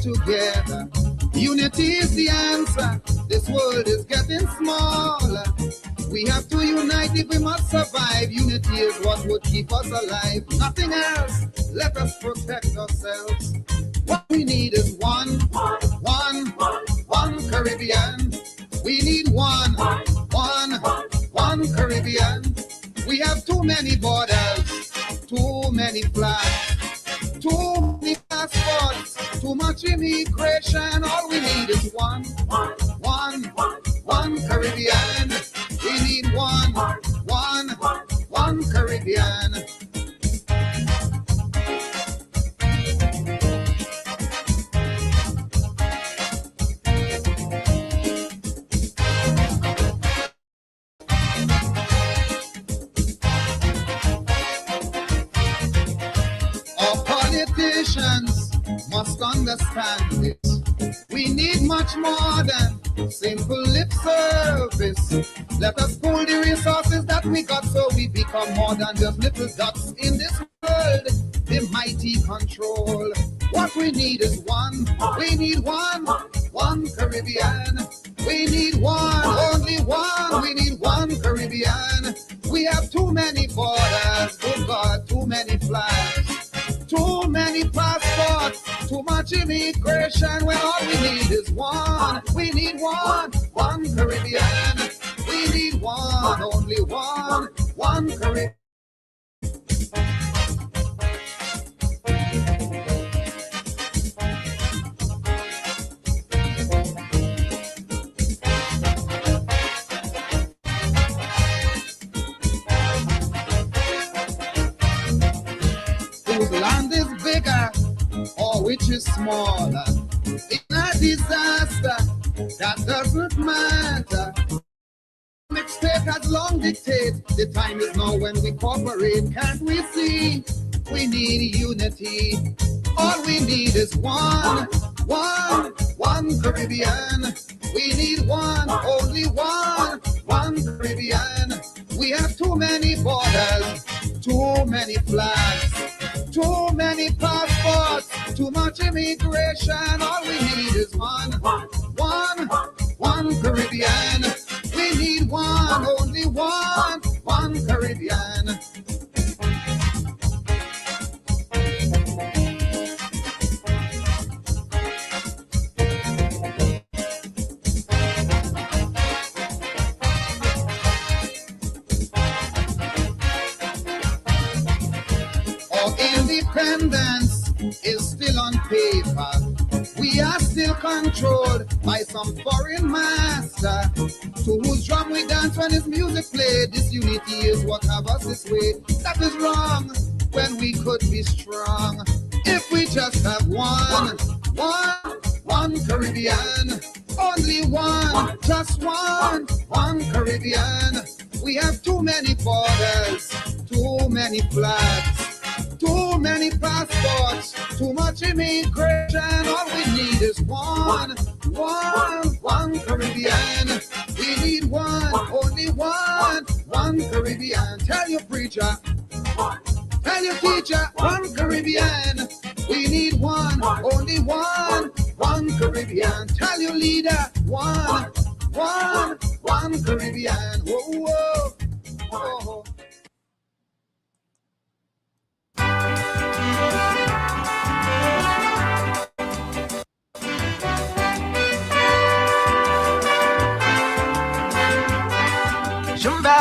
together. Unity is the answer. This world is getting smaller. We have to unite if we must survive. Unity is what would keep us alive. Nothing else. Let us protect ourselves. What we need is one Caribbean. We need one Caribbean. We have too many borders, too many flags, too many passports, too much immigration. All we need is one Caribbean. We need one Caribbean. Must understand this. We need much more than simple lip service. Let us pool the resources that we got so we become more than just little dots in this world. The mighty control. What we need is one. We need one Caribbean. We need one, only one. We need one Caribbean. We have too many borders. Oh God, too many flags. Too many passports, too much immigration, when all we need is one. We need one Caribbean. We need one, only one Caribbean. Whose land is bigger or which is smaller? In a disaster, that doesn't matter. Mistake has long dictated. The time is now when we cooperate. Can't we see? We need unity. All we need is one Caribbean. We need one, only one Caribbean. We have too many borders, too many flags, too many passports, too much immigration. All we need is one Caribbean. We need one, only one Caribbean. Independence is still on paper. We are still controlled by some foreign master, to whose drum we dance when his music played. This unity is what have us this way. That is wrong when we could be strong. If we just have one Caribbean, only one, just one Caribbean. We have too many borders, too many flags, too many passports, too much immigration. All we need is one Caribbean. We need one, only one Caribbean. Tell your preacher, tell your teacher, one Caribbean. We need one, only one Caribbean. Tell your leader, one Caribbean. Whoa, whoa, whoa. Jumba.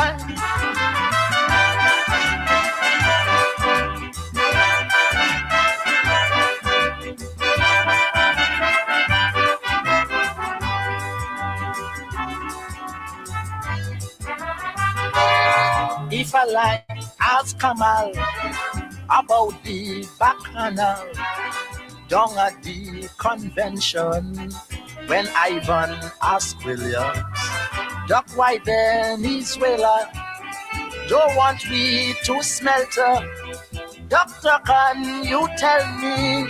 If I like, ask Kamal about the bacchanal down at the convention when Ivan asked Williams, Doc, why Venezuela don't want me to smelt? Doctor, can you tell me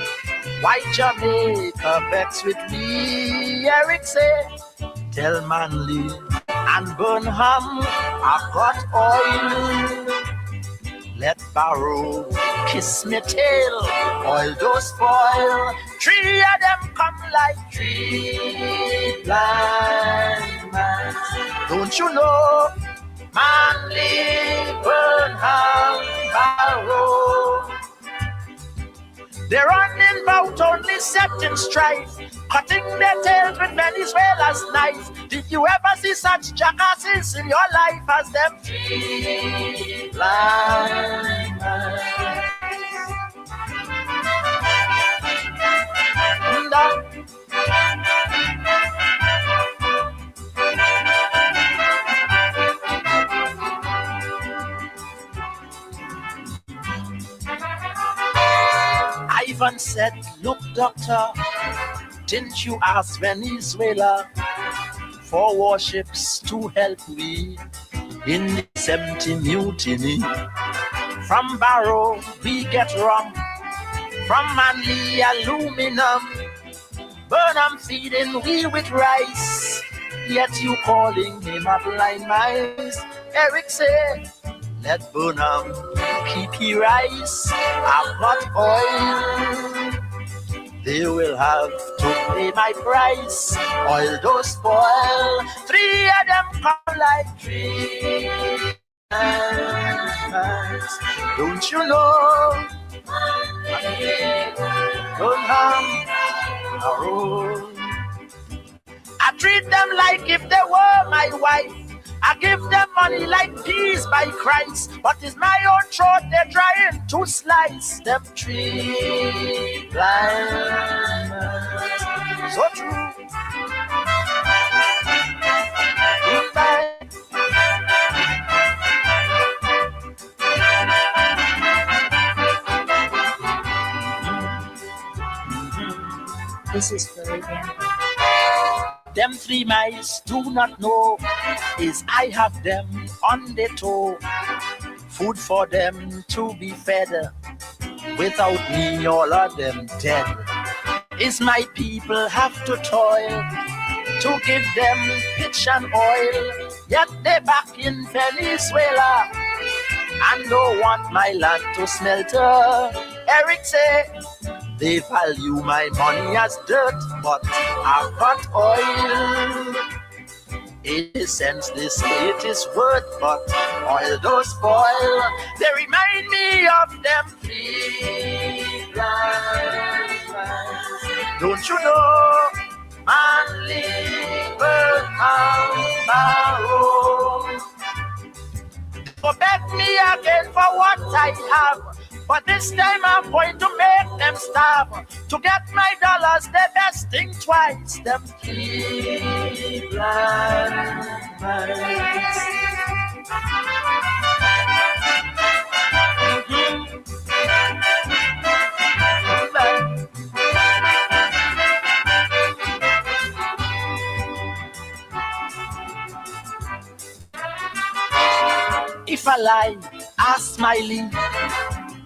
why Jamaica vex with me? Eric say, tell Manley and Burnham I've got oil. let Barrow kiss me tail. Oil don't spoil. 3 of them come like 3 blind mice. Don't you know? Manly, Burnham, Barrow. They're running about only setting strife, cutting their tails with Venezuela's knife. Did you ever see such jackasses in your life as them 3 blind mice? Ivan said, look, doctor, didn't you ask Venezuela for warships to help we in the 70 mutiny? From Barrow we get rum, from Manly aluminum. Burnham feeding we with rice, yet you calling him a blind mice. Eric said, let Burnham keep he rice, I've got oil. They will have to pay my price. Oil don't spoil. 3 of them come like 3 mice. Don't you know? Burnham, Barrow. I treat them like if they were my wife. I give them money like peas by Christ, but it's my own throat they're trying to slice. Them 3 blind mice. So true. This is very good. Them 3 mice do not know is I have them on the toe. Food for them to be fed. Without me, all of them dead. Is my people have to toil to give them pitch and oil. Yet they back in Venezuela and don't want my land to smelter. Eric say, they value my money as dirt, but I've got oil. 80 cents they say it is worth, but oil don't spoil. They remind me of them 3 blind mice. Don't you know? Manly, Burnham, Barrow. Don't beg me again for what I have. But this time I'm going to make them starve. To get my dollars, the best thing twice. Them 3 blind mice. If I lie, ask my leave.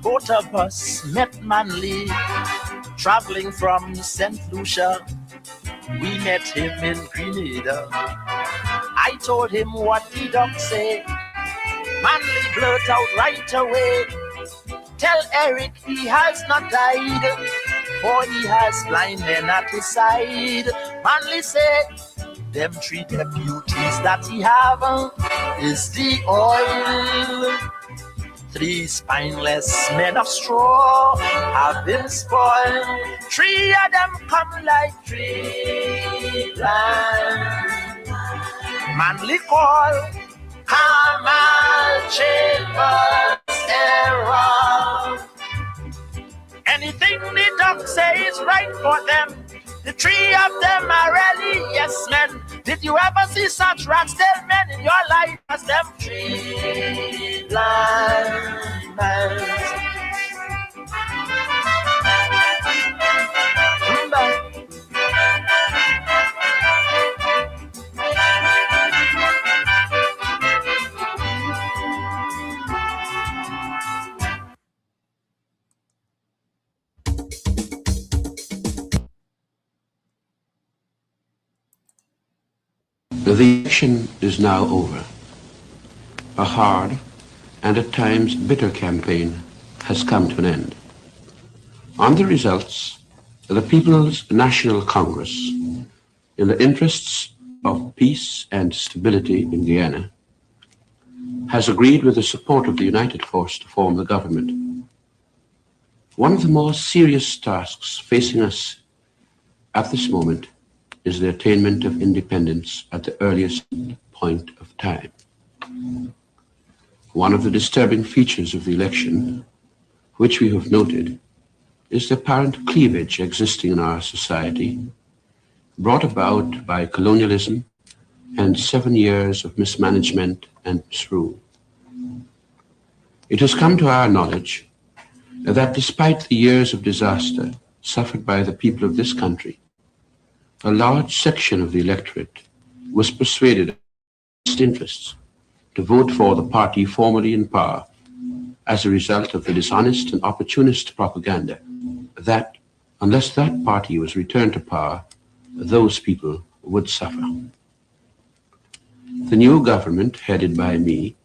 Both of us met Manly, traveling from St. Lucia. We met him in Grenada. I told him what the doc say. Manly blurt out right away. Tell Eric he has not died, for he has blind men at his side. Manly said, them 3 deputies that he have is the oil. 3 spineless men of straw have been spoiled. 3 of them come like 3 blind. Manly call, Kamal Chambers error. Anything the doc say is right for them. The 3 of them are really yes men. Did you ever see such rat-tailed men in your life as them 3 blind mice? The election is now over. A hard and at times bitter campaign has come to an end. On the results, the People's National Congress, in the interests of peace and stability in Guyana, has agreed with the support of the United Force to form the government. One of the more serious tasks facing us at this moment is the attainment of independence at the earliest point of time. One of the disturbing features of the election, which we have noted, is the apparent cleavage existing in our society, brought about by colonialism and 7 years of mismanagement and misrule. It has come to our knowledge that despite the years of disaster suffered by the people of this country, a large section of the electorate was persuaded of its interests to vote for the party formerly in power as a result of the dishonest and opportunist propaganda that, unless that party was returned to power, those people would suffer. The new government, headed by me,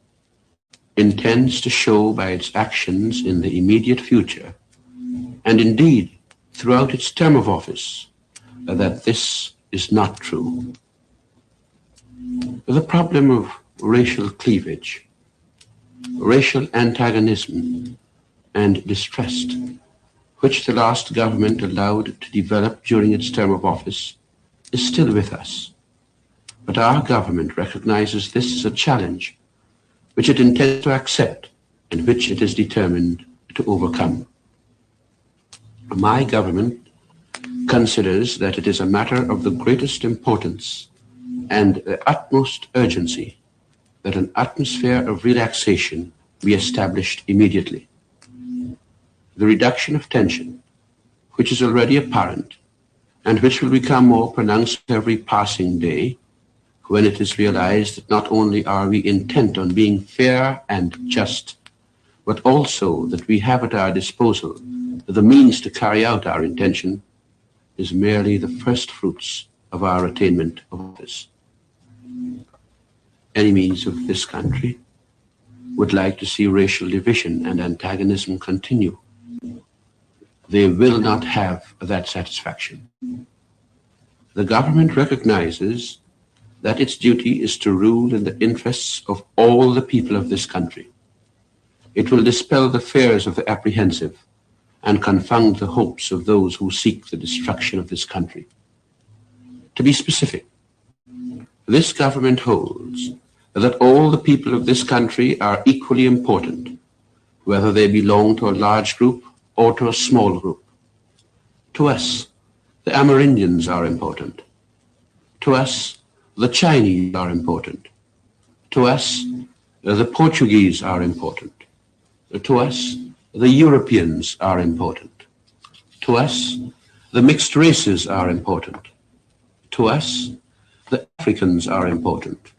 intends to show by its actions in the immediate future, and indeed throughout its term of office, that this is not true. The problem of racial cleavage, racial antagonism, and distrust, which the last government allowed to develop during its term of office, is still with us. But our government recognizes this as a challenge which it intends to accept and which it is determined to overcome. My government considers that it is a matter of the greatest importance and the utmost urgency that an atmosphere of relaxation be established immediately. The reduction of tension, which is already apparent and which will become more pronounced every passing day, when it is realized that not only are we intent on being fair and just, but also that we have at our disposal the means to carry out our intention, is merely the first fruits of our attainment of office. Enemies of this country would like to see racial division and antagonism continue. They will not have that satisfaction. The government recognizes that its duty is to rule in the interests of all the people of this country. It will dispel the fears of the apprehensive and confound the hopes of those who seek the destruction of this country. To be specific, this government holds that all the people of this country are equally important, whether they belong to a large group or to a small group. To us, the Amerindians are important. To us, the Chinese are important. To us, the Portuguese are important. To us, the Europeans are important. To us, the mixed races are important. To us, the Africans are important.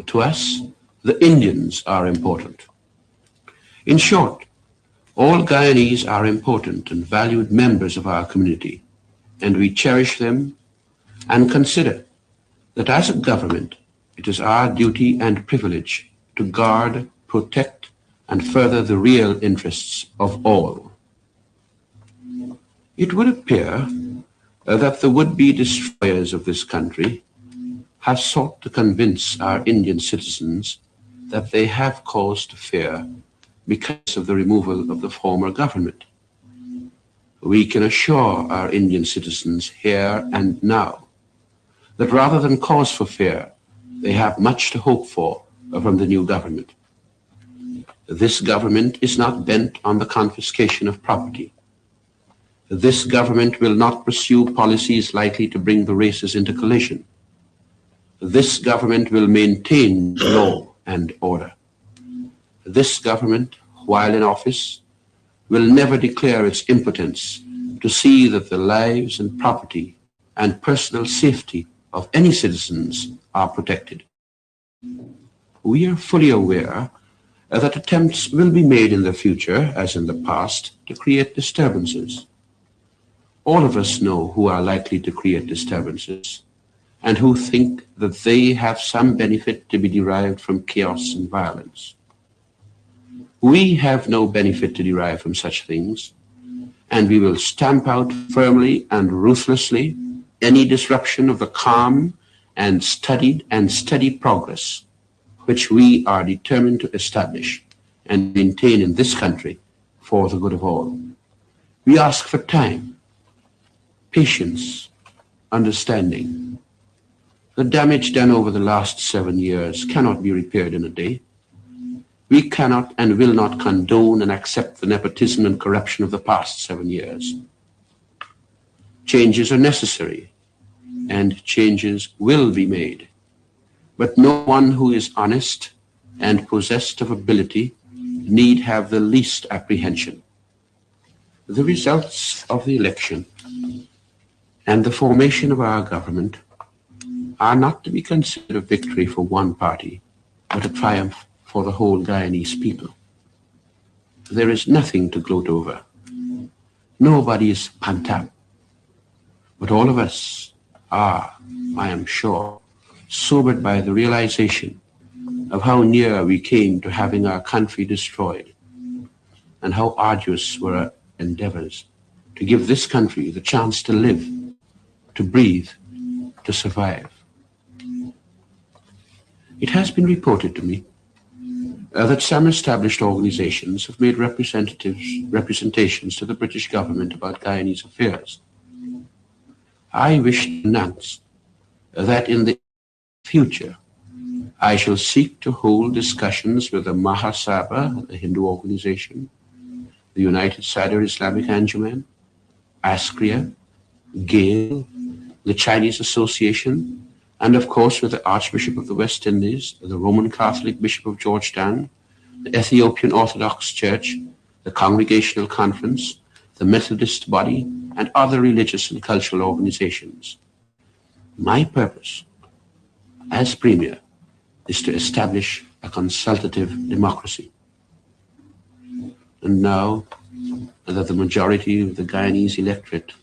To us, the Indians are important. In short, all Guyanese are important and valued members of our community, and we cherish them and consider that as a government, it is our duty and privilege to guard, protect, and further the real interests of all. It would appear that the would-be destroyers of this country have sought to convince our Indian citizens that they have cause to fear because of the removal of the former government. We can assure our Indian citizens here and now that rather than cause for fear, they have much to hope for from the new government. This government is not bent on the confiscation of property. This government will not pursue policies likely to bring the races into collision. This government will maintain law and order. This government, while in office, will never declare its impotence to see that the lives and property and personal safety of any citizens are protected. We are fully aware that attempts will be made in the future, as in the past, to create disturbances. All of us know who are likely to create disturbances and who think that they have some benefit to be derived from chaos and violence. We have no benefit to derive from such things, and we will stamp out firmly and ruthlessly any disruption of the calm and steady progress which we are determined to establish and maintain in this country for the good of all. We ask for time, patience, understanding. The damage done over the last 7 years cannot be repaired in a day. We cannot and will not condone and accept the nepotism and corruption of the past 7 years. Changes are necessary, and changes will be made. But no one who is honest and possessed of ability need have the least apprehension. The results of the election and the formation of our government are not to be considered a victory for one party, but a triumph for the whole Guyanese people. There is nothing to gloat over. Nobody is pant-up. But all of us are, I am sure, sobered by the realization of how near we came to having our country destroyed, and how arduous were our endeavors to give this country the chance to live, to breathe, to survive. It has been reported to me that some established organizations have made representations to the British government about Guyanese affairs. I wish to announce that in the future, I shall seek to hold discussions with the Mahasabha, the Hindu organization, the United Sadr Islamic Anjuman, ASCRIA, GAIL, the Chinese Association, and of course with the Archbishop of the West Indies, the Roman Catholic Bishop of Georgetown, the Ethiopian Orthodox Church, the Congregational Conference, the Methodist Body, and other religious and cultural organizations. My purpose as Premier is to establish a consultative democracy. And now that the majority of the Guyanese electorate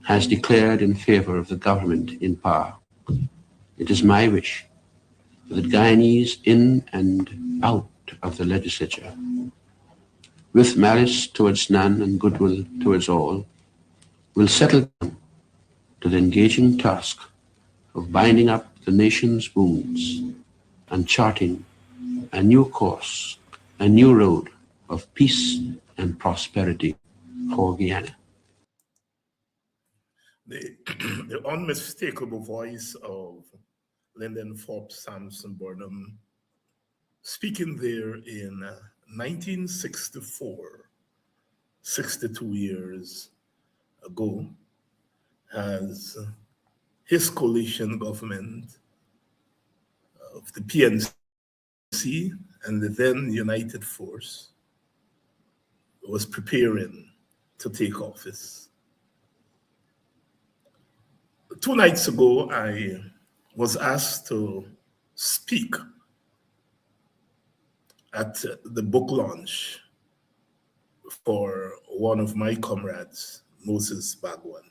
has declared in favor of the government in power, it is my wish that Guyanese in and out of the legislature, with malice towards none and goodwill towards all, will settle down to the engaging task of binding up the nation's wounds and charting a new course, a new road of peace and prosperity for Guyana. The unmistakable voice of Lyndon Forbes Burnham, speaking there in 1964, 62 years ago, as his coalition government of the PNC and the then United Force was preparing to take office. 2 nights ago, I was asked to speak at the book launch for one of my comrades, Moses Bagwan.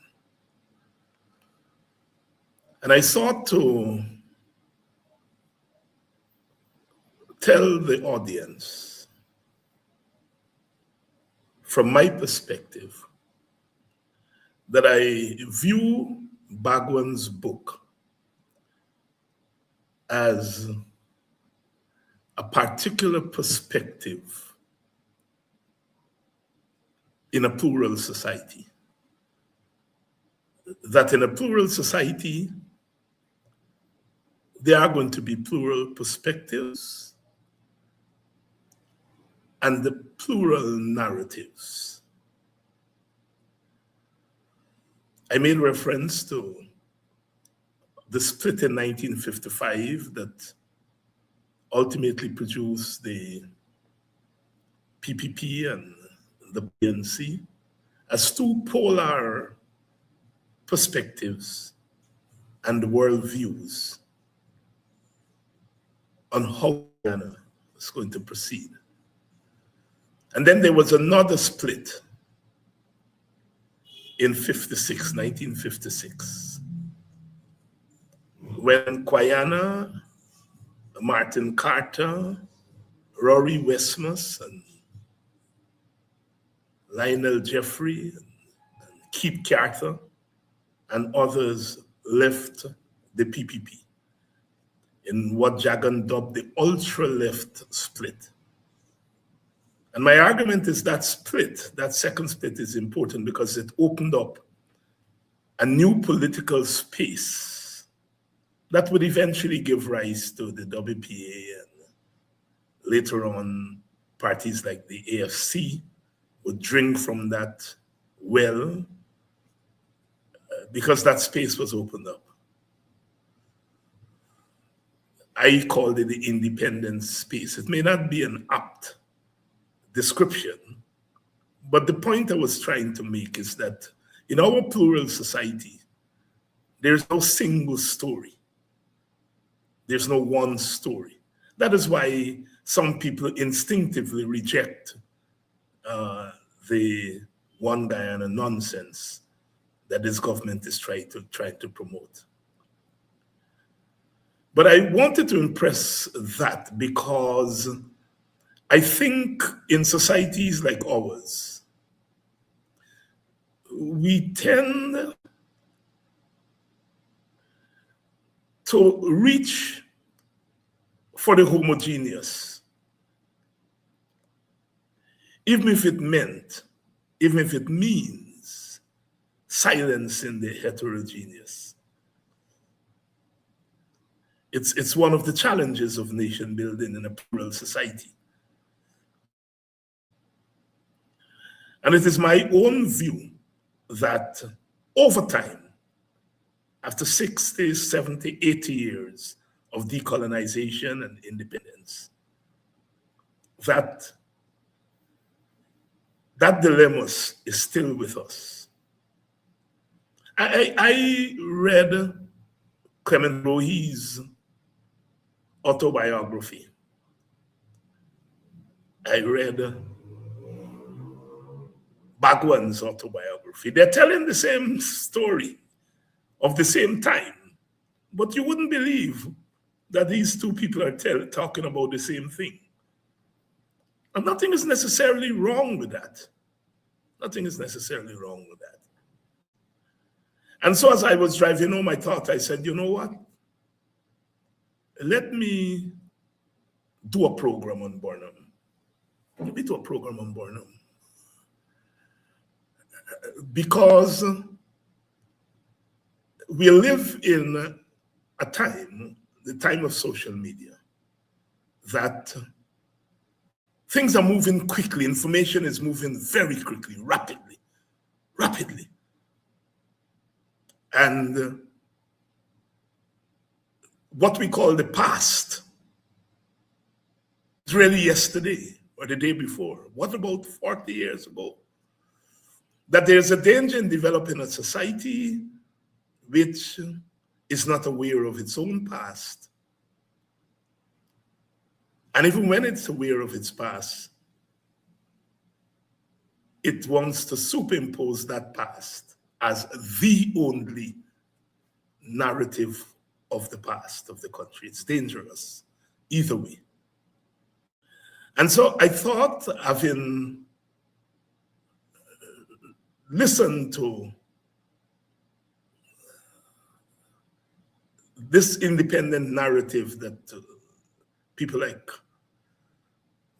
And I sought to tell the audience, from my perspective, that I view Bagwan's book as a particular perspective in a plural society. That in a plural society, there are going to be plural perspectives and the plural narratives. I made reference to the split in 1955 that ultimately produced the PPP and the PNC as 2 polar perspectives and worldviews on how Ghana was going to proceed. And then there was another split in 1956, when Guyana, Martin Carter, Rory Westmus, and Lionel Jeffrey, Keith Carter, and others left the PPP in what Jagan dubbed the ultra-left split. And my argument is that split, that second split, is important because it opened up a new political space that would eventually give rise to the WPA, and later on parties like the AFC would drink from that well because that space was opened up. I called it the independent space. It may not be an apt description, but the point I was trying to make is that in our plural society, there's no single story. There's no one story. That is why some people instinctively reject the one Guyana nonsense that this government is trying to promote. But I wanted to impress that because I think in societies like ours, we tend to reach for the homogeneous, even if it means silencing the heterogeneous. It's one of the challenges of nation building in a plural society. And it is my own view that over time, after 60, 70, 80 years of decolonization and independence, that dilemma is still with us. I read Clement Rohi's autobiography. I read Bhagwan's autobiography. They're telling the same story of the same time, but you wouldn't believe that these two people are talking about the same thing. And nothing is necessarily wrong with that. Nothing is necessarily wrong with that. And so as I was driving home, I thought, I said, you know what? Let me do a program on Burnham. Let me do a program on Burnham. Because we live in a time, the time of social media, that things are moving quickly. Information is moving very quickly, rapidly. And what we call the past is really yesterday or the day before. What about 40 years ago? That there's a danger in developing a society which is not aware of its own past. And even when it's aware of its past, it wants to superimpose that past as the only narrative of the past of the country. It's dangerous either way. And so I thought, having listened to this independent narrative that people like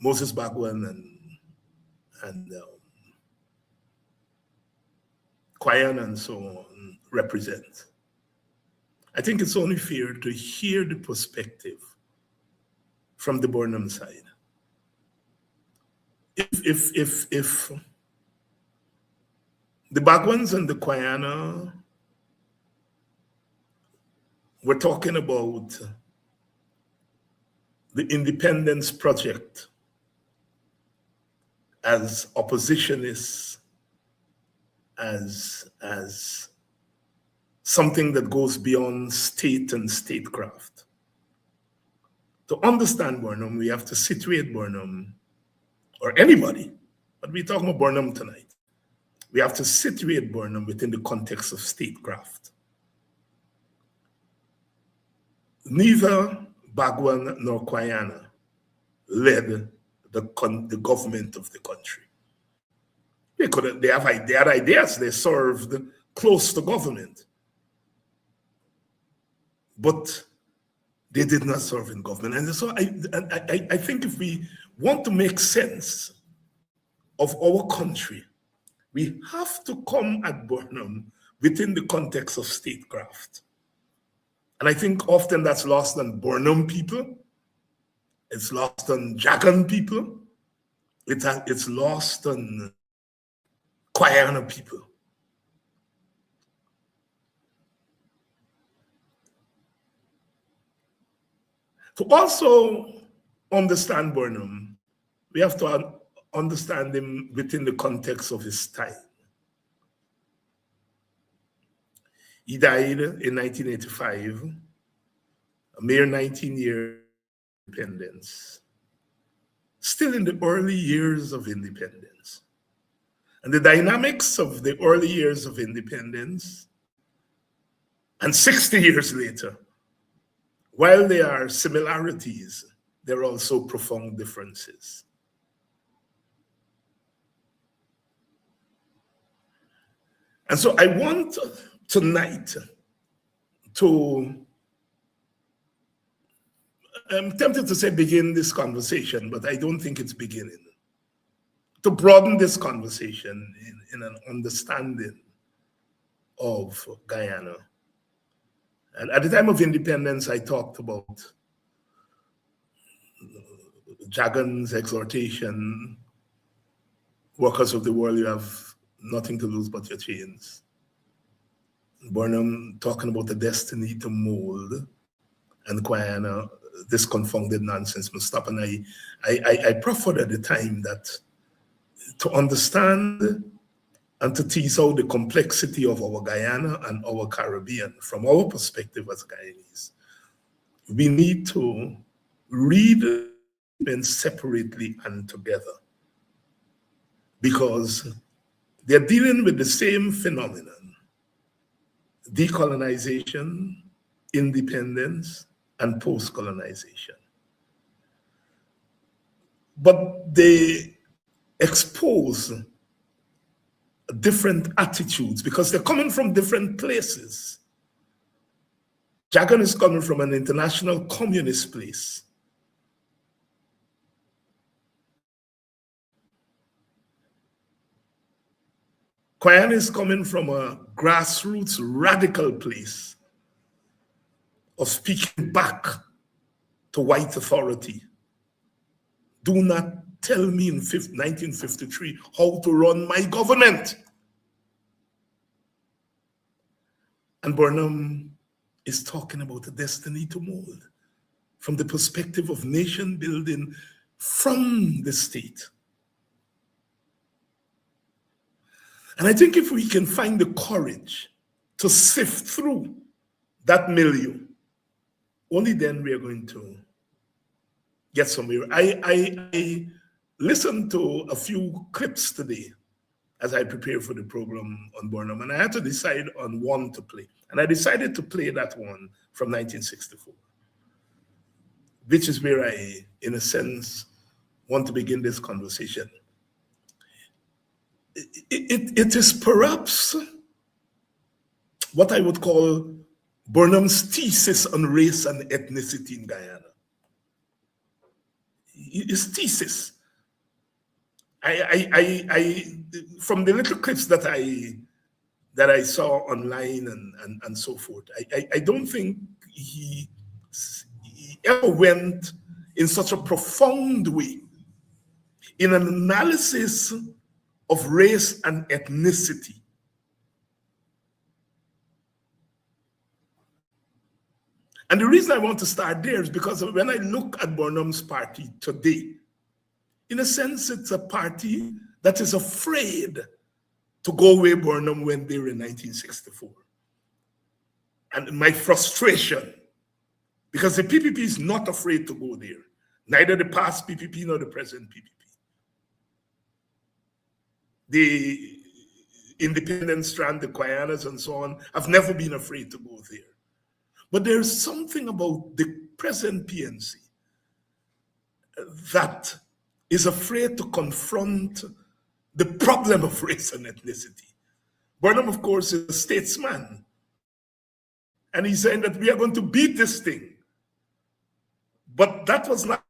Moses Bhagwan and Guyana and so on represent, I think it's only fair to hear the perspective from the Burnham side. If the Bhagwans and the Guyana were talking about the independence project as oppositionists, as something that goes beyond state and statecraft. To understand Burnham, we have to situate Burnham, or anybody, but we're talking about Burnham tonight. We have to situate Burnham within the context of statecraft. Neither Bhagwan nor Guyana led the government of the country. They had ideas. They served close to government, but they did not serve in government. And so I think if we want to make sense of our country, we have to come at Burnham within the context of statecraft. And I think often that's lost on Burnham people. It's lost on Jagan people. It's lost on Guyana people. To also understand Burnham, we have to understand him within the context of his time. He died in 1985, a mere 19-year independence, still in the early years of independence. And the dynamics of the early years of independence and 60 years later, while there are similarities, there are also profound differences. And so I want tonight to, I'm tempted to say begin this conversation, but I don't think it's beginning. To broaden this conversation in an understanding of Guyana. And at the time of independence, I talked about Jagan's exhortation, workers of the world, you have nothing to lose but your chains. Burnham talking about the destiny to mold, and Guyana, this confounded nonsense must stop. And I proffered at the time that to understand and to tease out the complexity of our Guyana and our Caribbean from our perspective as Guyanese, we need to read them separately and together, because they're dealing with the same phenomenon: decolonization, independence, and post-colonization. But they expose different attitudes because they're coming from different places. Jagan is coming from an international communist place. Guyana is coming from a grassroots radical place of speaking back to white authority. Do not tell me in 1953 how to run my government. And Burnham is talking about the destiny to mold from the perspective of nation building from the state. And I think if we can find the courage to sift through that milieu, only then we are going to get somewhere. I listened to a few clips today as I prepared for the program on Burnham, and I had to decide on one to play. And I decided to play that one from 1964, which is where I, in a sense, want to begin this conversation. It is perhaps what I would call Burnham's thesis on race and ethnicity in Guyana. His thesis. From the little clips that I saw online and so forth, I don't think he ever went in such a profound way in an analysis of race and ethnicity. And the reason I want to start there is because when I look at Burnham's party today, in a sense, it's a party that is afraid to go where Burnham went there in 1964. And my frustration, because the PPP is not afraid to go there, neither the past PPP nor the present PPP. The independent strand, the Guyanas and so on, have never been afraid to go there. But there's something about the present PNC that is afraid to confront the problem of race and ethnicity. Burnham, of course, is a statesman. And he's saying that we are going to beat this thing. But that was not.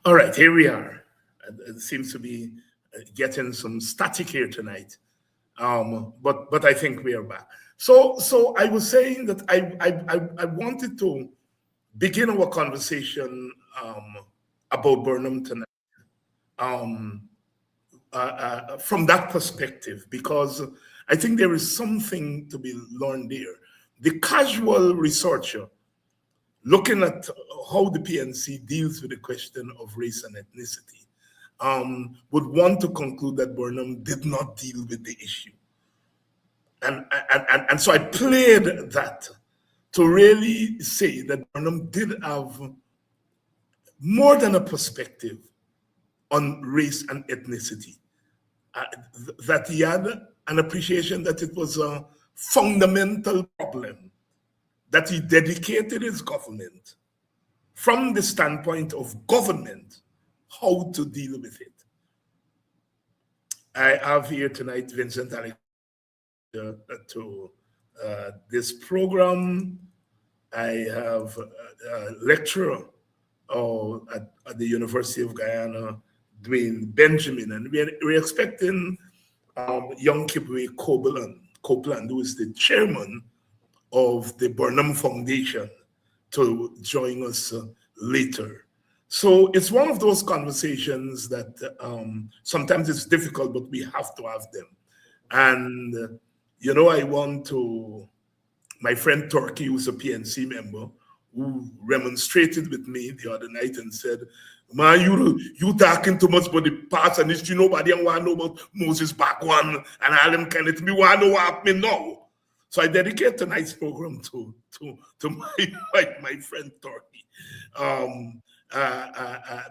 All right, here we are. It seems to be getting some static here tonight, but I think we are back. So I was saying that I wanted to begin our conversation about Burnham tonight from that perspective, because I think there is something to be learned there. The casual researcher looking at how the PNC deals with the question of race and ethnicity would want to conclude that Burnham did not deal with the issue. And so I played that to really say that Burnham did have more than a perspective on race and ethnicity, that he had an appreciation that it was a fundamental problem, that he dedicated his government from the standpoint of government, how to deal with it. I have here tonight Vincent to this program. I have a lecturer at the University of Guyana, Dwayne Benjamin, and we're expecting young Kibwe Copeland, who is the chairman of the Burnham Foundation, to join us later. So it's one of those conversations that sometimes it's difficult, but we have to have them. And, you know, I want to, my friend Turkey, who's a PNC member, who remonstrated with me the other night and said, man, you talking too much about the past and history. Nobody want to know about Moses back one and all them kind of things. Me want to know what happened now. So I dedicate tonight's program to my friend Turkey,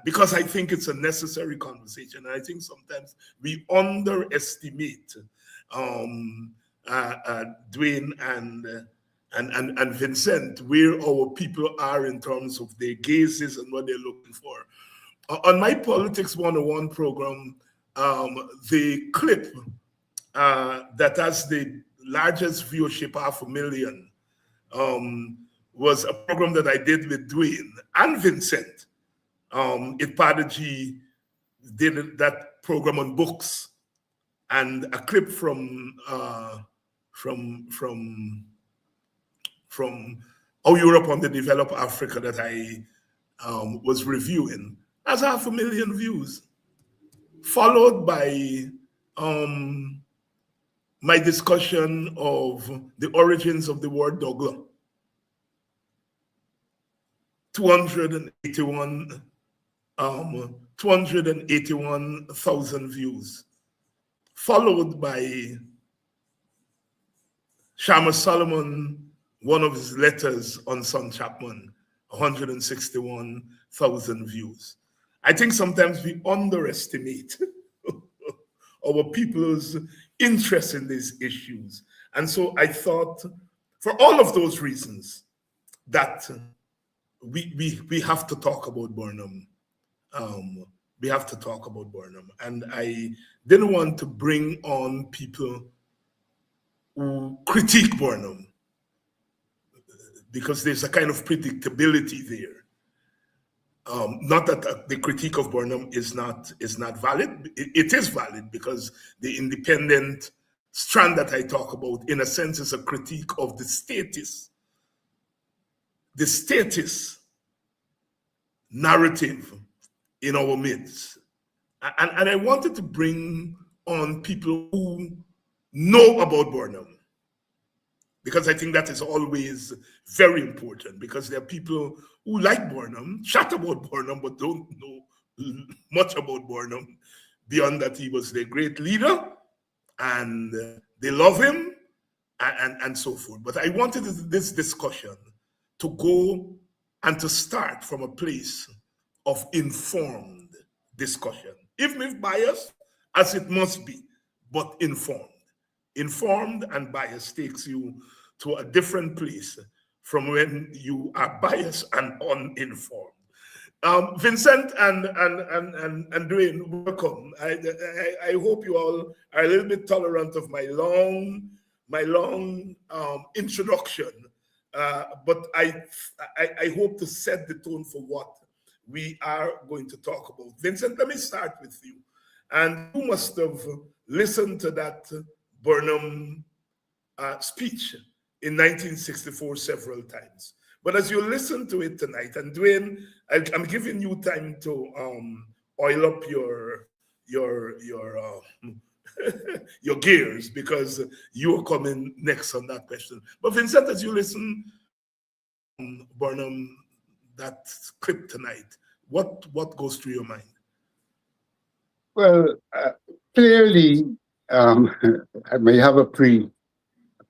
because I think it's a necessary conversation. And I think sometimes we underestimate Dwayne and Vincent, where our people are in terms of their gazes and what they're looking for. On my Politics 101 program, the clip that has the largest viewership, 500,000, was a program that I did with Dwayne and Vincent. Ipadaji did that program on books, and a clip from How Europe Underdeveloped Africa that I was reviewing has 500,000 views, followed by my discussion of the origins of the word Douglas. 281,000 views, followed by Shama Solomon, one of his letters on Son Chapman, 161,000 views. I think sometimes we underestimate our people's interest in these issues. And so I thought, for all of those reasons, that we have to talk about Burnham. We have to talk about Burnham. And I didn't want to bring on people who critique Burnham, because there's a kind of predictability there. Not that the critique of Burnham is not valid. It is valid, because the independent strand that I talk about, in a sense, is a critique of the status narrative in our midst. And I wanted to bring on people who know about Burnham, because I think that is always very important, because there are people who like Burnham, chat about Burnham, but don't know much about Burnham beyond that he was their great leader and they love him and so forth. But I wanted this discussion to go and to start from a place of informed discussion. Even if biased, as it must be, but informed. Informed and biased takes you to a different place from when you are biased and uninformed. Vincent and Dwayne, welcome. I hope you all are a little bit tolerant of my long introduction, but I hope to set the tone for what we are going to talk about. Vincent, let me start with you. And you must have listened to that Burnham speech in 1964 several times. But as you listen to it tonight, and Dwayne, I'm giving you time to oil up your your gears, because you are coming next on that question. But Vincent, as you listen Burnham, that clip tonight, what goes through your mind? Well, clearly, I may have a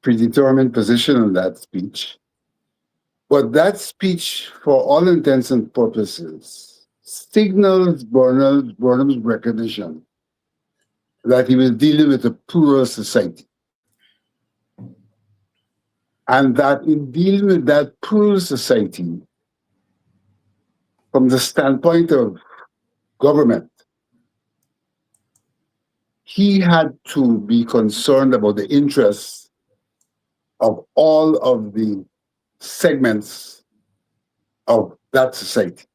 predetermined position on that speech, but that speech, for all intents and purposes, signals Burnham's recognition that he was dealing with a plural society, and that in dealing with that plural society, from the standpoint of government, he had to be concerned about the interests of all of the segments of that society,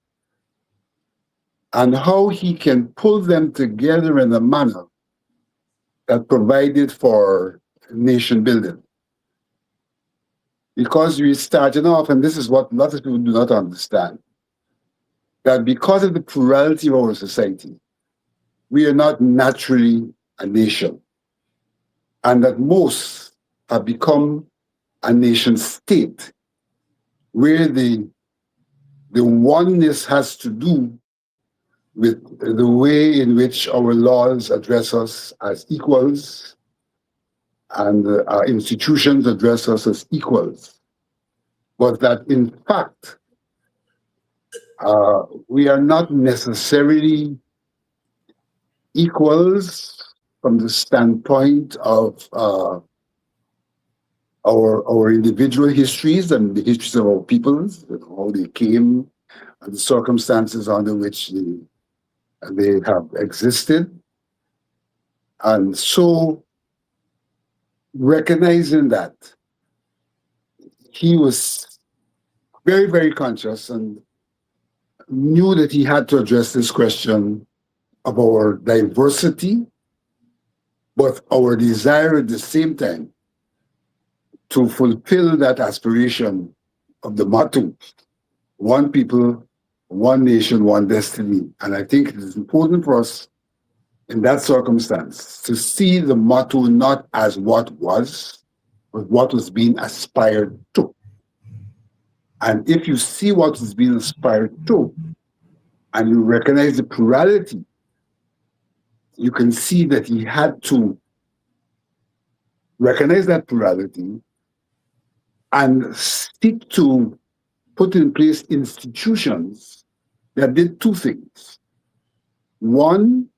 and how he can pull them together in a manner that provided for nation building. Because we started off, and this is what a lot of people do not understand, that because of the plurality of our society, we are not naturally a nation, and that most have become a nation state, where the oneness has to do with the way in which our laws address us as equals, and our institutions address us as equals, but that in fact we are not necessarily equals from the standpoint of our individual histories and the histories of our peoples, and how they came, and the circumstances under which they have existed. And so, recognizing that, he was very, very conscious and knew that he had to address this question of our diversity, but our desire at the same time to fulfill that aspiration of the motto, one people, one nation, one destiny. And I think it is important for us in that circumstance to see the motto not as what was, but what was being aspired to. And if you see what is being aspired to, and you recognize the plurality, you can see that he had to recognize that plurality and seek to put in place institutions that did two things. One,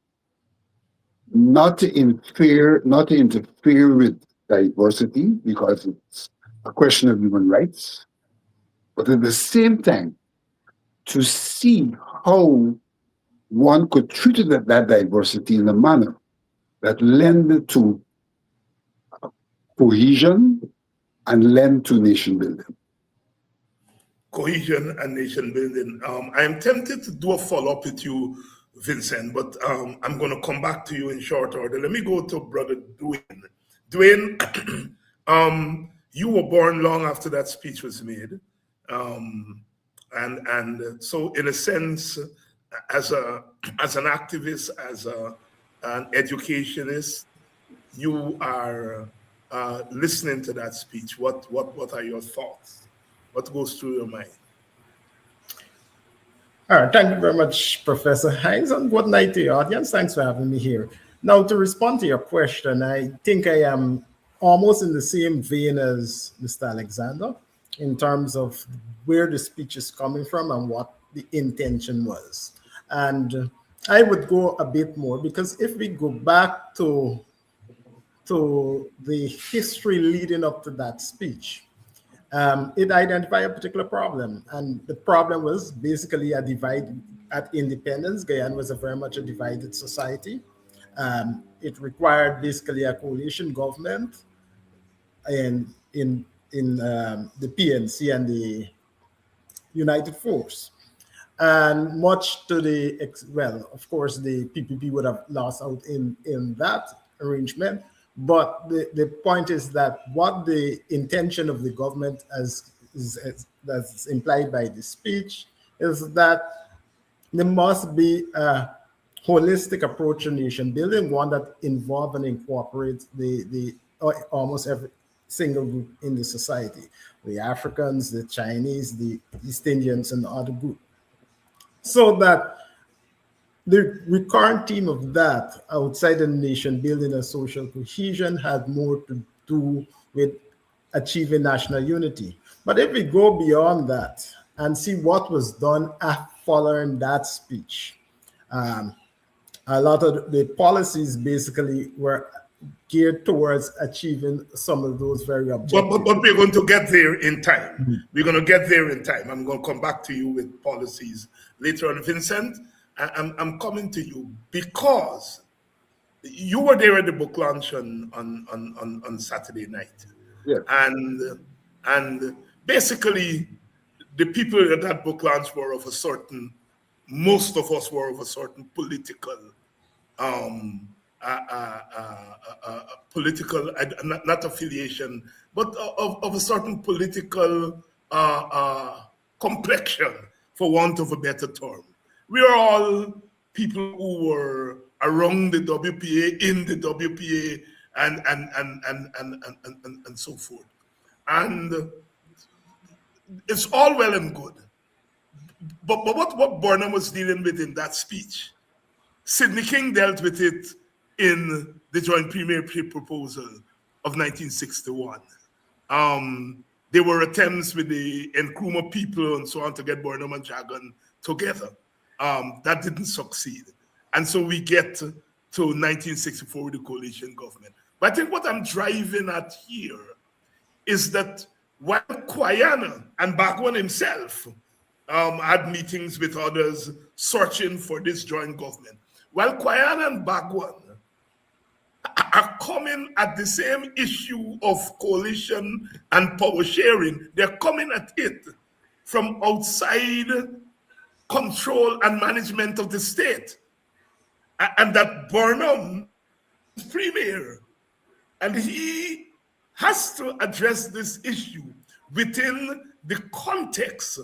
not to interfere with diversity, because it's a question of human rights, but at the same time, to see how one could treat that diversity in a manner that lend to cohesion and lend to nation building. Cohesion and nation building. I am tempted to do a follow-up with you, Vincent, but I'm going to come back to you in short order. Let me go to Brother Dwayne. Dwayne, you were born long after that speech was made. And so in a sense, as an activist, as an educationist, you are listening to that speech. What are your thoughts? What goes through your mind? All right, thank you very much, Professor Hines, and good night to your audience. Thanks for having me here. Now, to respond to your question, I think I am almost in the same vein as Mr. Alexander in terms of where the speech is coming from and what the intention was. And I would go a bit more, because if we go back to the history leading up to that speech, it identified a particular problem. And the problem was basically a divide at independence. Guyana was very much a divided society. It required basically a coalition government in the PNC and the United Force. And much to the, well, of course, the PPP would have lost out in that arrangement. But the point is that what the intention of the government as implied by the speech is that there must be a holistic approach to nation building, one that involves and incorporates the almost every single group in the society, the Africans, the Chinese, the East Indians, and the other group. So that the recurrent theme of that, outside the nation building and social cohesion, had more to do with achieving national unity. But if we go beyond that and see what was done following that speech, a lot of the policies basically were geared towards achieving some of those very objectives. But we're going to get there in time. Mm-hmm. We're going to get there in time. I'm going to come back to you with policies later on. Vincent, I'm coming to you because you were there at the book launch on Saturday night. Yeah. And basically, the people at that book launch were of a certain, most of us were of a certain political, not affiliation, but of a certain political complexion, for want of a better term. We are all people who were around the WPA, in the WPA, and so forth. And it's all well and good. But what Burnham was dealing with in that speech, Sidney King dealt with it in the Joint Premiership Proposal of 1961. There were attempts with the Nkrumah people and so on to get Burnham and Jagan together. That didn't succeed. And so we get to 1964 with the coalition government. But I think what I'm driving at here is that while Guyana and Bagwan himself had meetings with others searching for this joint government, while Guyana and Bagwan coming at the same issue of coalition and power sharing. They're coming at it from outside control and management of the state. And that Burnham is premier, and he has to address this issue within the context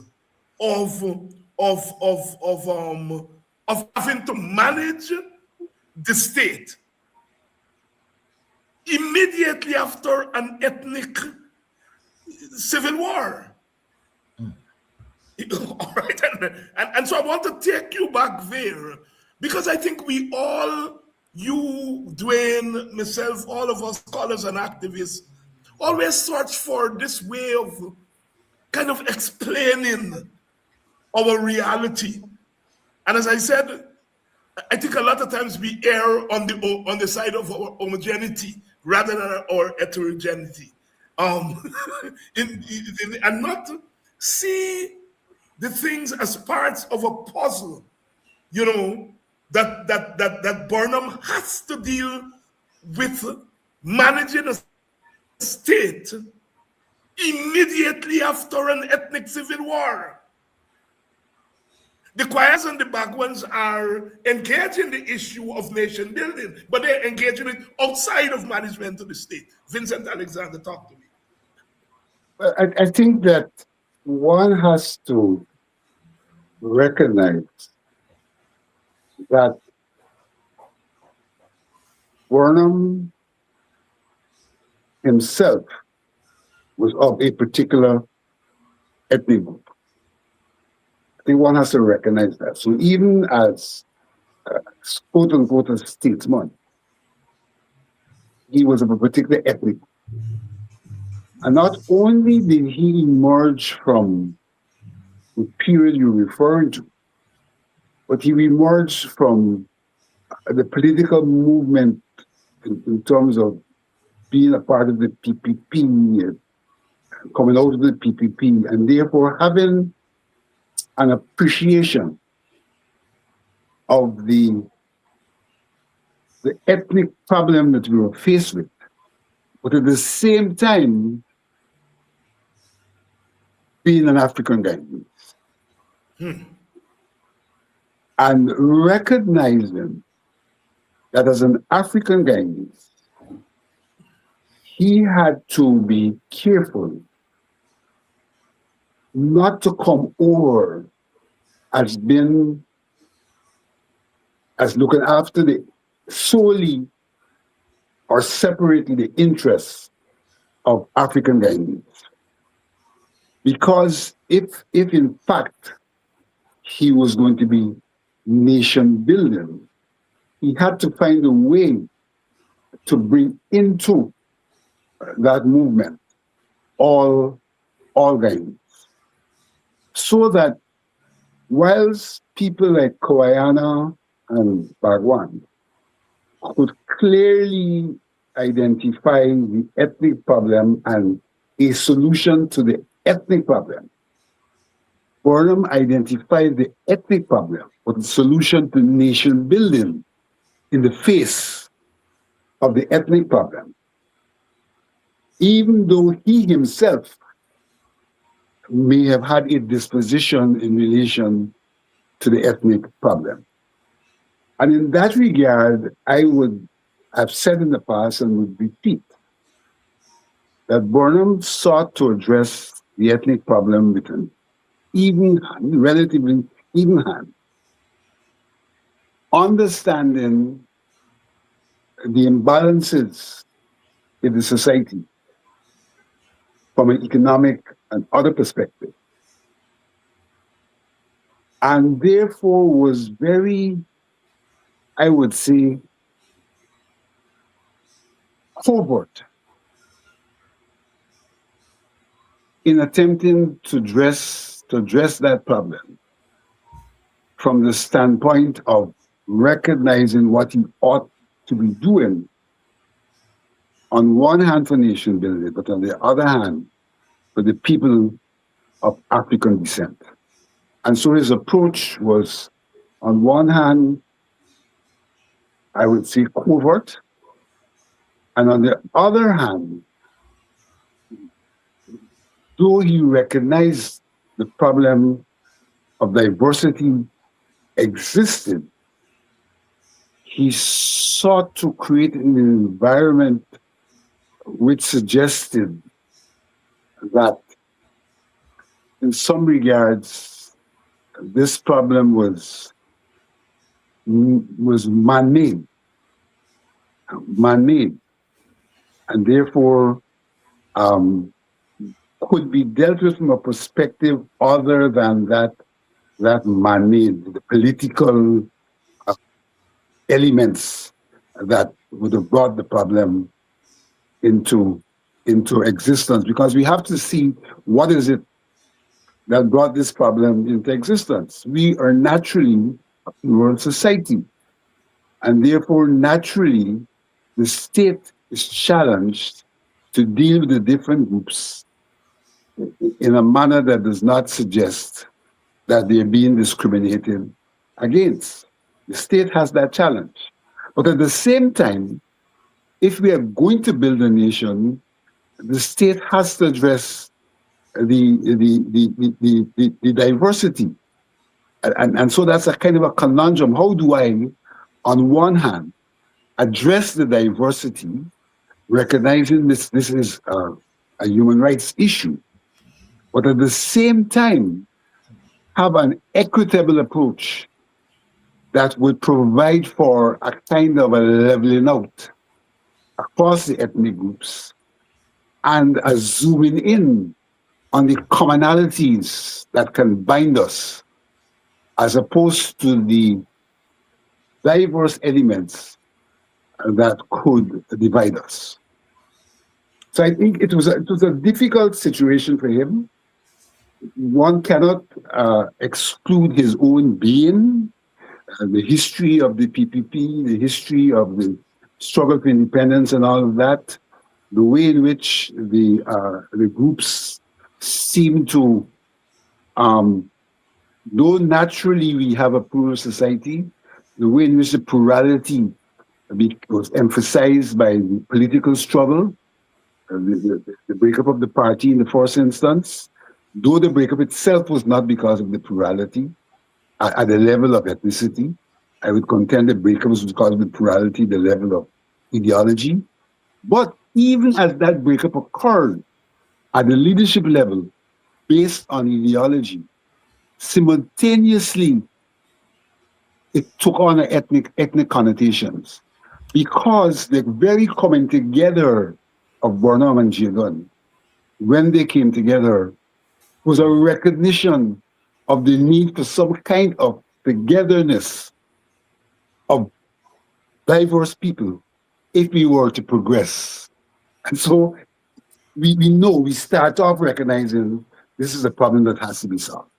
of having to manage the state immediately after an ethnic civil war. All right, and so I want to take you back there, because I think we all, you, Dwayne, myself, all of us scholars and activists, always search for this way of kind of explaining our reality. And as I said, I think a lot of times we err on the side of our homogeneity rather than our heterogeneity, and not see the things as parts of a puzzle, you know, that Burnham has to deal with managing a state immediately after an ethnic civil war. The choirs and the Bagwans are engaged in the issue of nation building, but they're engaged in it outside of management of the state. Vincent Alexander, talk to me. Well, I think that one has to recognize that Burnham himself was of a particular ethnic group. I think one has to recognize that. So even as quote unquote a statesman, he was of a particular ethnic group. And not only did he emerge from the period you're referring to, but he emerged from the political movement in terms of being a part of the PPP, coming out of the PPP, and therefore having an appreciation of the ethnic problem that we were faced with, but at the same time being an African guy. And recognizing that as an African Guyanese, he had to be careful not to come over as looking after the solely or separately the interests of African Guyanese. Because if in fact he was going to be nation building, he had to find a way to bring into that movement all Guyanese. So that whilst people like Guyana and Bagwan could clearly identify the ethnic problem and a solution to the ethnic problem, Burnham identified the ethnic problem but the solution to nation building in the face of the ethnic problem, even though he himself may have had a disposition in relation to the ethnic problem. And in that regard, I would have said in the past and would repeat that Burnham sought to address the ethnic problem with an even hand, relatively even hand, understanding the imbalances in the society from an economic and other perspective, and therefore was very, I would say, covert in attempting to address that problem from the standpoint of recognizing what he ought to be doing, on one hand for nation building, but on the other hand for the people of African descent. And so his approach was, on one hand, I would say covert, And on the other hand, though he recognized the problem of diversity existed, he sought to create an environment which suggested that in some regards, this problem was man-made, and therefore could be dealt with from a perspective other than that man-made, the political elements that would have brought the problem into existence. Because we have to see what is it that brought this problem into existence. We are naturally a plural society, and therefore naturally the state is challenged to deal with the different groups in a manner that does not suggest that they're being discriminated against. The state has that challenge. But at the same time, if we are going to build a nation, the state has to address the diversity. And so that's a kind of a conundrum. How do I, on one hand, address the diversity, recognizing this is a human rights issue, but at the same time, have an equitable approach that would provide for a kind of a leveling out across the ethnic groups and a zooming in on the commonalities that can bind us, as opposed to the diverse elements that could divide us. So I think it was a difficult situation for him. One cannot exclude his own being, the history of the PPP, the history of the struggle for independence and all of that, the way in which the groups seem to, though naturally we have a plural society, the way in which the plurality was emphasized by the political struggle, the breakup of the party in the first instance, though the breakup itself was not because of the plurality at the level of ethnicity. I would contend the breakup was because of the plurality, the level of ideology. But even as that breakup occurred at the leadership level, based on ideology, simultaneously it took on ethnic connotations, because the very coming together of Burnham and Guyana, when they came together, was a recognition of the need for some kind of togetherness of diverse people if we were to progress. And so we know, we start off recognizing this is a problem that has to be solved.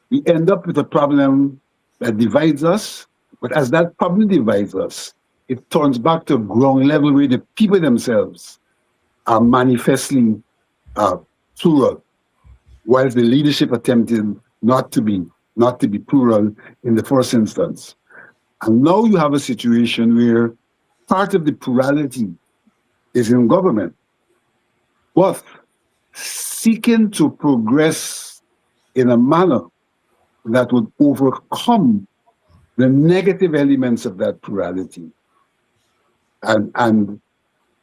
We end up with a problem that divides us, but as that problem divides us, it turns back to a ground level where the people themselves are manifestly plural, while the leadership attempted not to be plural in the first instance. And now you have a situation where part of the plurality is in government, but seeking to progress in a manner that would overcome the negative elements of that plurality and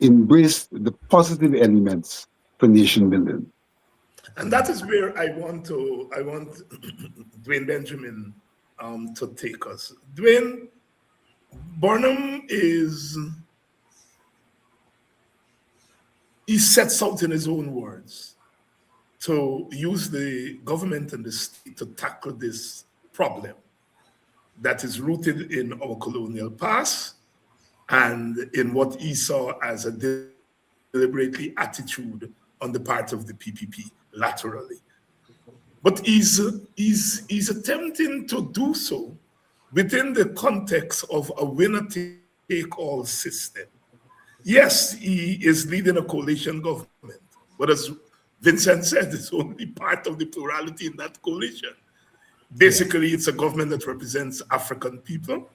embrace the positive elements for nation building. And that is where I want Dwayne Benjamin to take us. Dwayne, Burnham he sets out in his own words to use the government and the state to tackle this problem that is rooted in our colonial past and in what he saw as a deliberately attitude on the part of the PPP laterally. But he's attempting to do so within the context of a winner-take-all system. Yes, he is leading a coalition government, but as Vincent said, it's only part of the plurality in that coalition. Basically, it's a government that represents African people.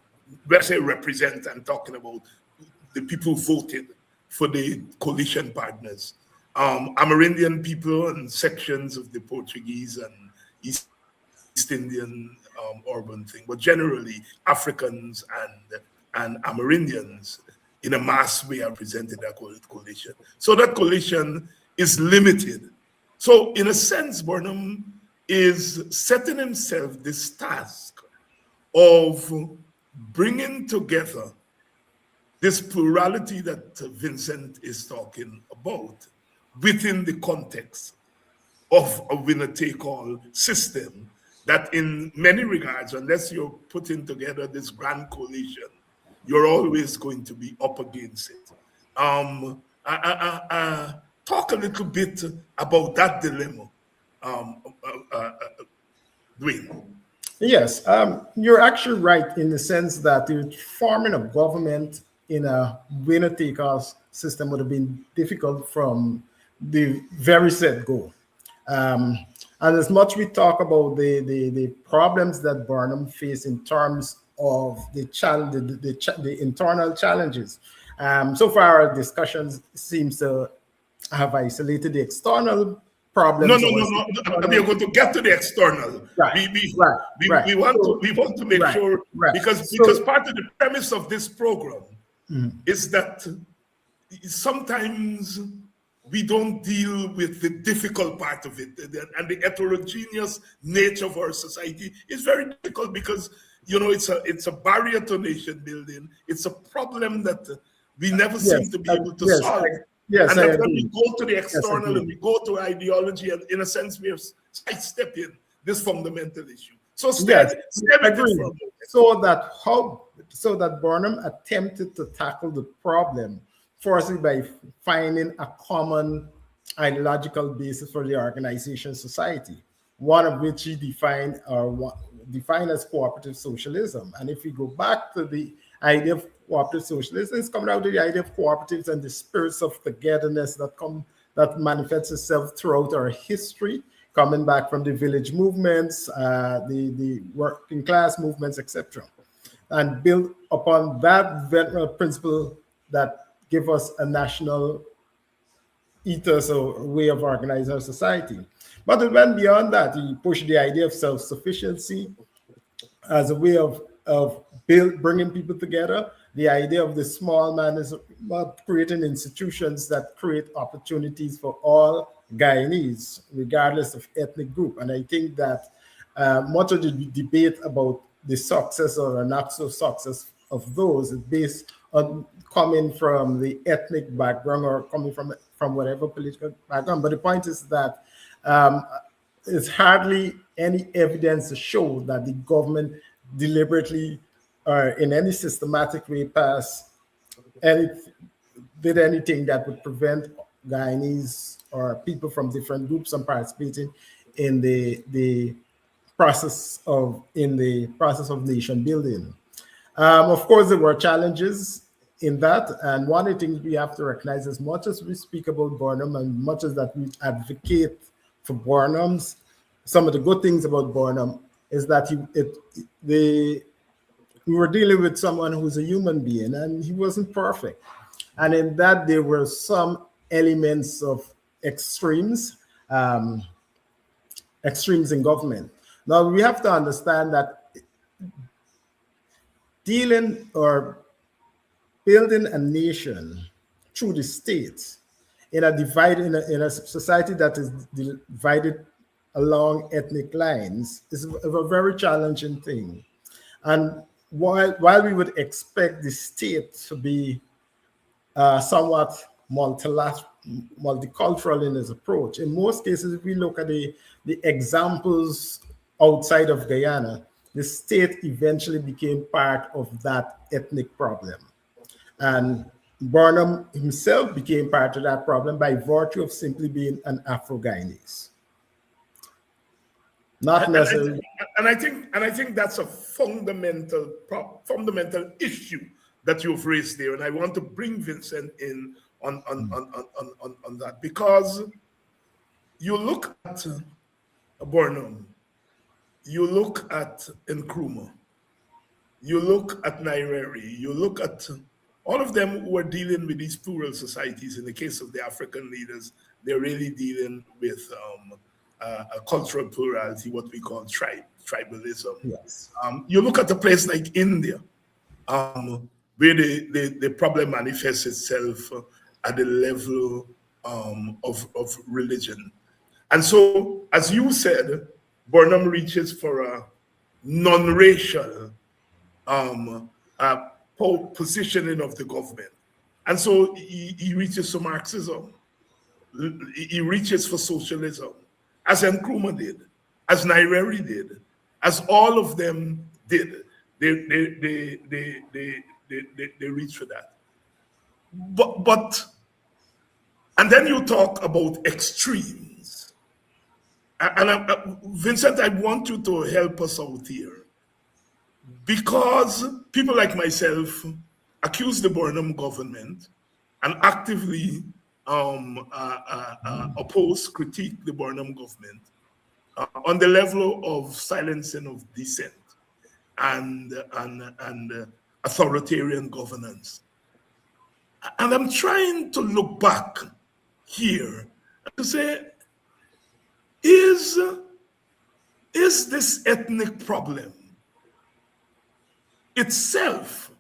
When I say represent, I'm talking about the people who voted for the coalition partners. Amerindian people and sections of the Portuguese and East Indian urban thing, but generally Africans and Amerindians in a mass way are presented that coalition. So that coalition is limited. So in a sense, Burnham is setting himself this task of bringing together this plurality that Vincent is talking about within the context of a winner-take-all system that in many regards, unless you're putting together this grand coalition, you're always going to be up against it. Talk a little bit about that dilemma, Dwayne. Yes, you're actually right in the sense that forming a government in a winner-take-all system would have been difficult from the very set go. And as much we talk about the problems that Burnham faced in terms of the internal challenges, so far our discussions seems to have isolated the external problems. No. We are going to get to the external. Right. We want to make sure because part of the premise of this program is that sometimes we don't deal with the difficult part of it, and the heterogeneous nature of our society is very difficult because it's a barrier to nation building. It's a problem that we never seem to be able to solve. And then when we go to the external and we go to ideology, and in a sense we are sidestepping this fundamental issue. So so that Burnham attempted to tackle the problem firstly by finding a common ideological basis for the organization society, one of which he defined as cooperative socialism. And if we go back to the idea of cooperative socialism, it's coming out of the idea of cooperatives and the spirits of togetherness that manifests itself throughout our history, coming back from the village movements, the working class movements, etc., and build upon that veteran principle that give us a national ethos or way of organizing our society. But it went beyond that. He pushed the idea of self-sufficiency as a way of bringing people together. The idea of the small man is about creating institutions that create opportunities for all Guyanese, regardless of ethnic group. And I think that much of the debate about the success or not so success of those is based on coming from the ethnic background or coming from whatever political background. But the point is that there's hardly any evidence to show that the government deliberately or in any systematic way did anything that would prevent Guyanese or people from different groups from participating in the process of nation building. Of course, there were challenges in that, and one of the things we have to recognize, as much as we speak about Burnham and much as that we advocate for Burnham's, some of the good things about Burnham is that we were dealing with someone who's a human being, and he wasn't perfect, and in that there were some elements of extremes in government. Now we have to understand that dealing or building a nation through the state in a society that is divided along ethnic lines is a very challenging thing. And while we would expect the state to be somewhat multicultural in its approach, in most cases, if we look at the examples outside of Guyana, the state eventually became part of that ethnic problem. And Burnham himself became part of that problem by virtue of simply being an Afro-Guyanese. Not necessarily. And I think that's a fundamental issue that you've raised there. And I want to bring Vincent in on that, because you look at Burnham, you look at Nkrumah, you look at Nyerere, you look at all of them were dealing with these plural societies. In the case of the African leaders, they're really dealing with a cultural plurality, what we call tribalism. Yes. You look at a place like India, where the problem manifests itself at the level of religion. And so, as you said, Burnham reaches for a non-racial positioning of the government. And so he reaches for Marxism. He reaches for socialism, as Nkrumah did, as Nyerere did, as all of them did. They reach for that. But and then you talk about extremes. And Vincent, I want you to help us out here. Because people like myself accuse the Burnham government and actively oppose, critique the Burnham government on the level of silencing of dissent and authoritarian governance. And I'm trying to look back here to say, is this ethnic problem itself,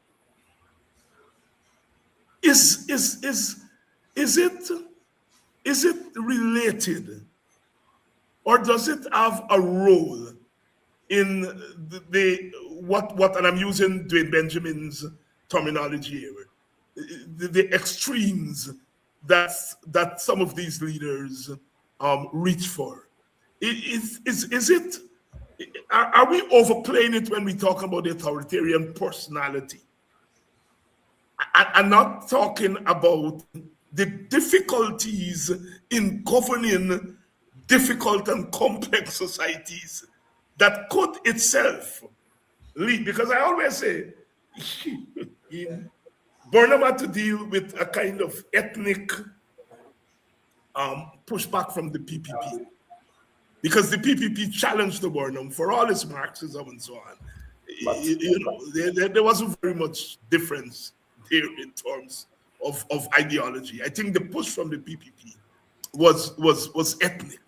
is it related, or does it have a role in what and I'm using Dwayne Benjamin's terminology here, the extremes that some of these leaders reach for? Are we overplaying it when we talk about the authoritarian personality? I'm not talking about the difficulties in governing difficult and complex societies that could itself lead, because I always say Burnham had to deal with a kind of ethnic pushback from the PPP, because the PPP challenged the Burnham for all its Marxism and so on. There wasn't very much difference there in terms of ideology. I think the push from the PPP was ethnic.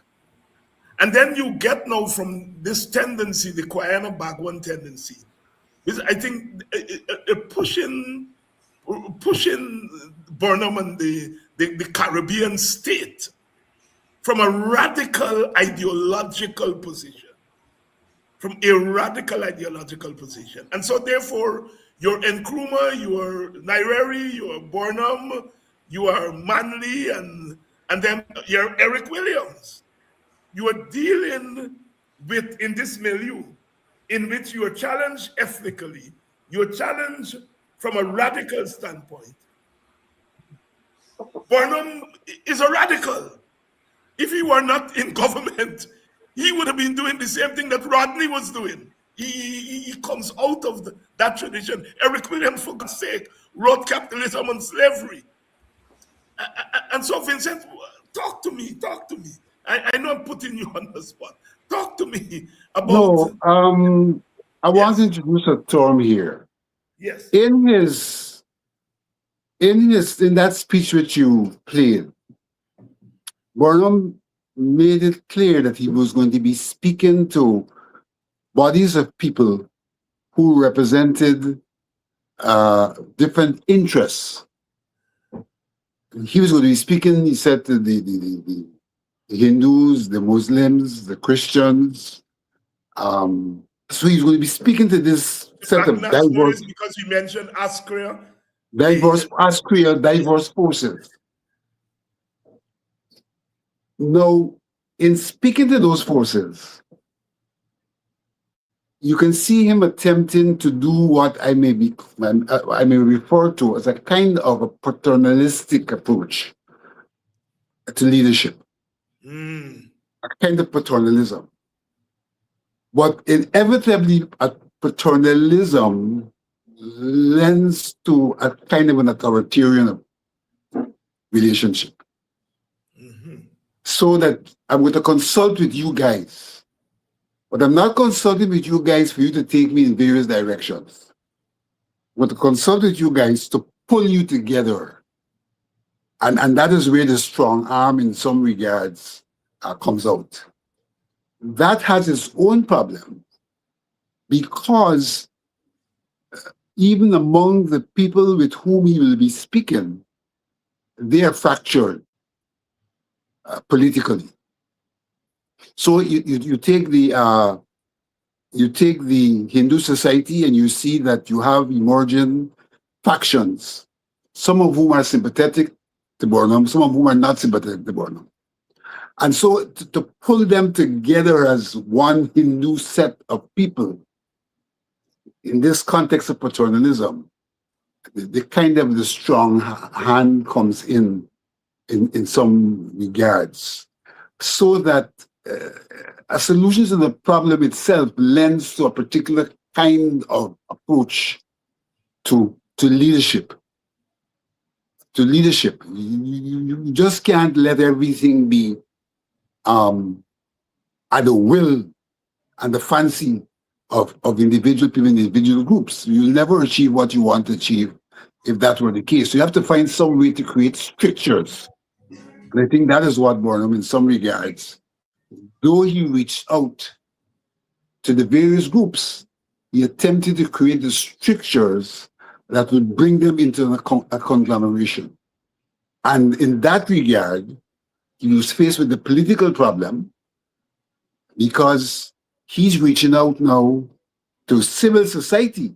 And then you get now from this tendency, the Guyana Bagwan tendency, is I think pushing Burnham and the Caribbean state from a radical ideological position, And so therefore, you're Nkrumah, you are Nyerere, you are Burnham, you are Manley, and then you're Eric Williams. You are dealing with, in this milieu, in which you are challenged ethnically, you are challenged from a radical standpoint. Burnham is a radical. If he were not in government, he would have been doing the same thing that Rodney was doing. He comes out of that tradition. Eric Williams, for God's sake, wrote Capitalism and Slavery. And so, Vincent, talk to me. I know I'm putting you on the spot. Talk to me about... No, I want to introduce a term here. Yes. In that speech which you played, Burnham made it clear that he was going to be speaking to bodies of people who represented different interests. He was going to be speaking, he said, to the Hindus, the Muslims, the Christians. So he's going to be speaking to this set of diverse... Because you mentioned Askria. Diverse forces. Now, in speaking to those forces, you can see him attempting to do what I may refer to as a kind of a paternalistic approach to leadership, a kind of paternalism. But inevitably, a paternalism lends to a kind of an authoritarian relationship. So that I'm going to consult with you guys, but I'm not consulting with you guys for you to take me in various directions. I'm going to consult with you guys to pull you together. And that is where the strong arm in some regards comes out. That has its own problem because even among the people with whom he will be speaking, they are fractured politically. So you take the Hindu society and you see that you have emerging factions, some of whom are sympathetic to Burnham, some of whom are not sympathetic to Burnham. And so to pull them together as one Hindu set of people in this context of paternalism, the kind of the strong hand comes in some regards, so that a solution to the problem itself lends to a particular kind of approach to leadership. To leadership, you just can't let everything be at the will and the fancy of individual people, individual groups. You'll never achieve what you want to achieve if that were the case. So you have to find some way to create strictures. And I think that is what Burnham, in some regards, though he reached out to the various groups, he attempted to create the strictures that would bring them into a conglomeration. And in that regard, he was faced with the political problem because he's reaching out now to civil society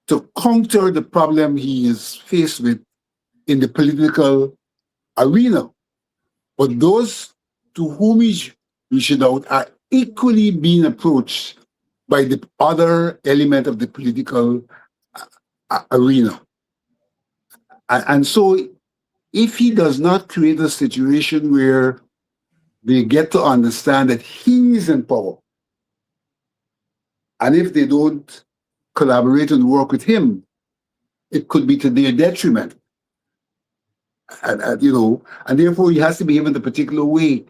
to counter the problem he is faced with in the political arena. But those to whom he's reaching out are equally being approached by the other element of the political arena. And so if he does not create a situation where they get to understand that he is in power, and if they don't collaborate and work with him, it could be to their detriment. And therefore he has to behave in a particular way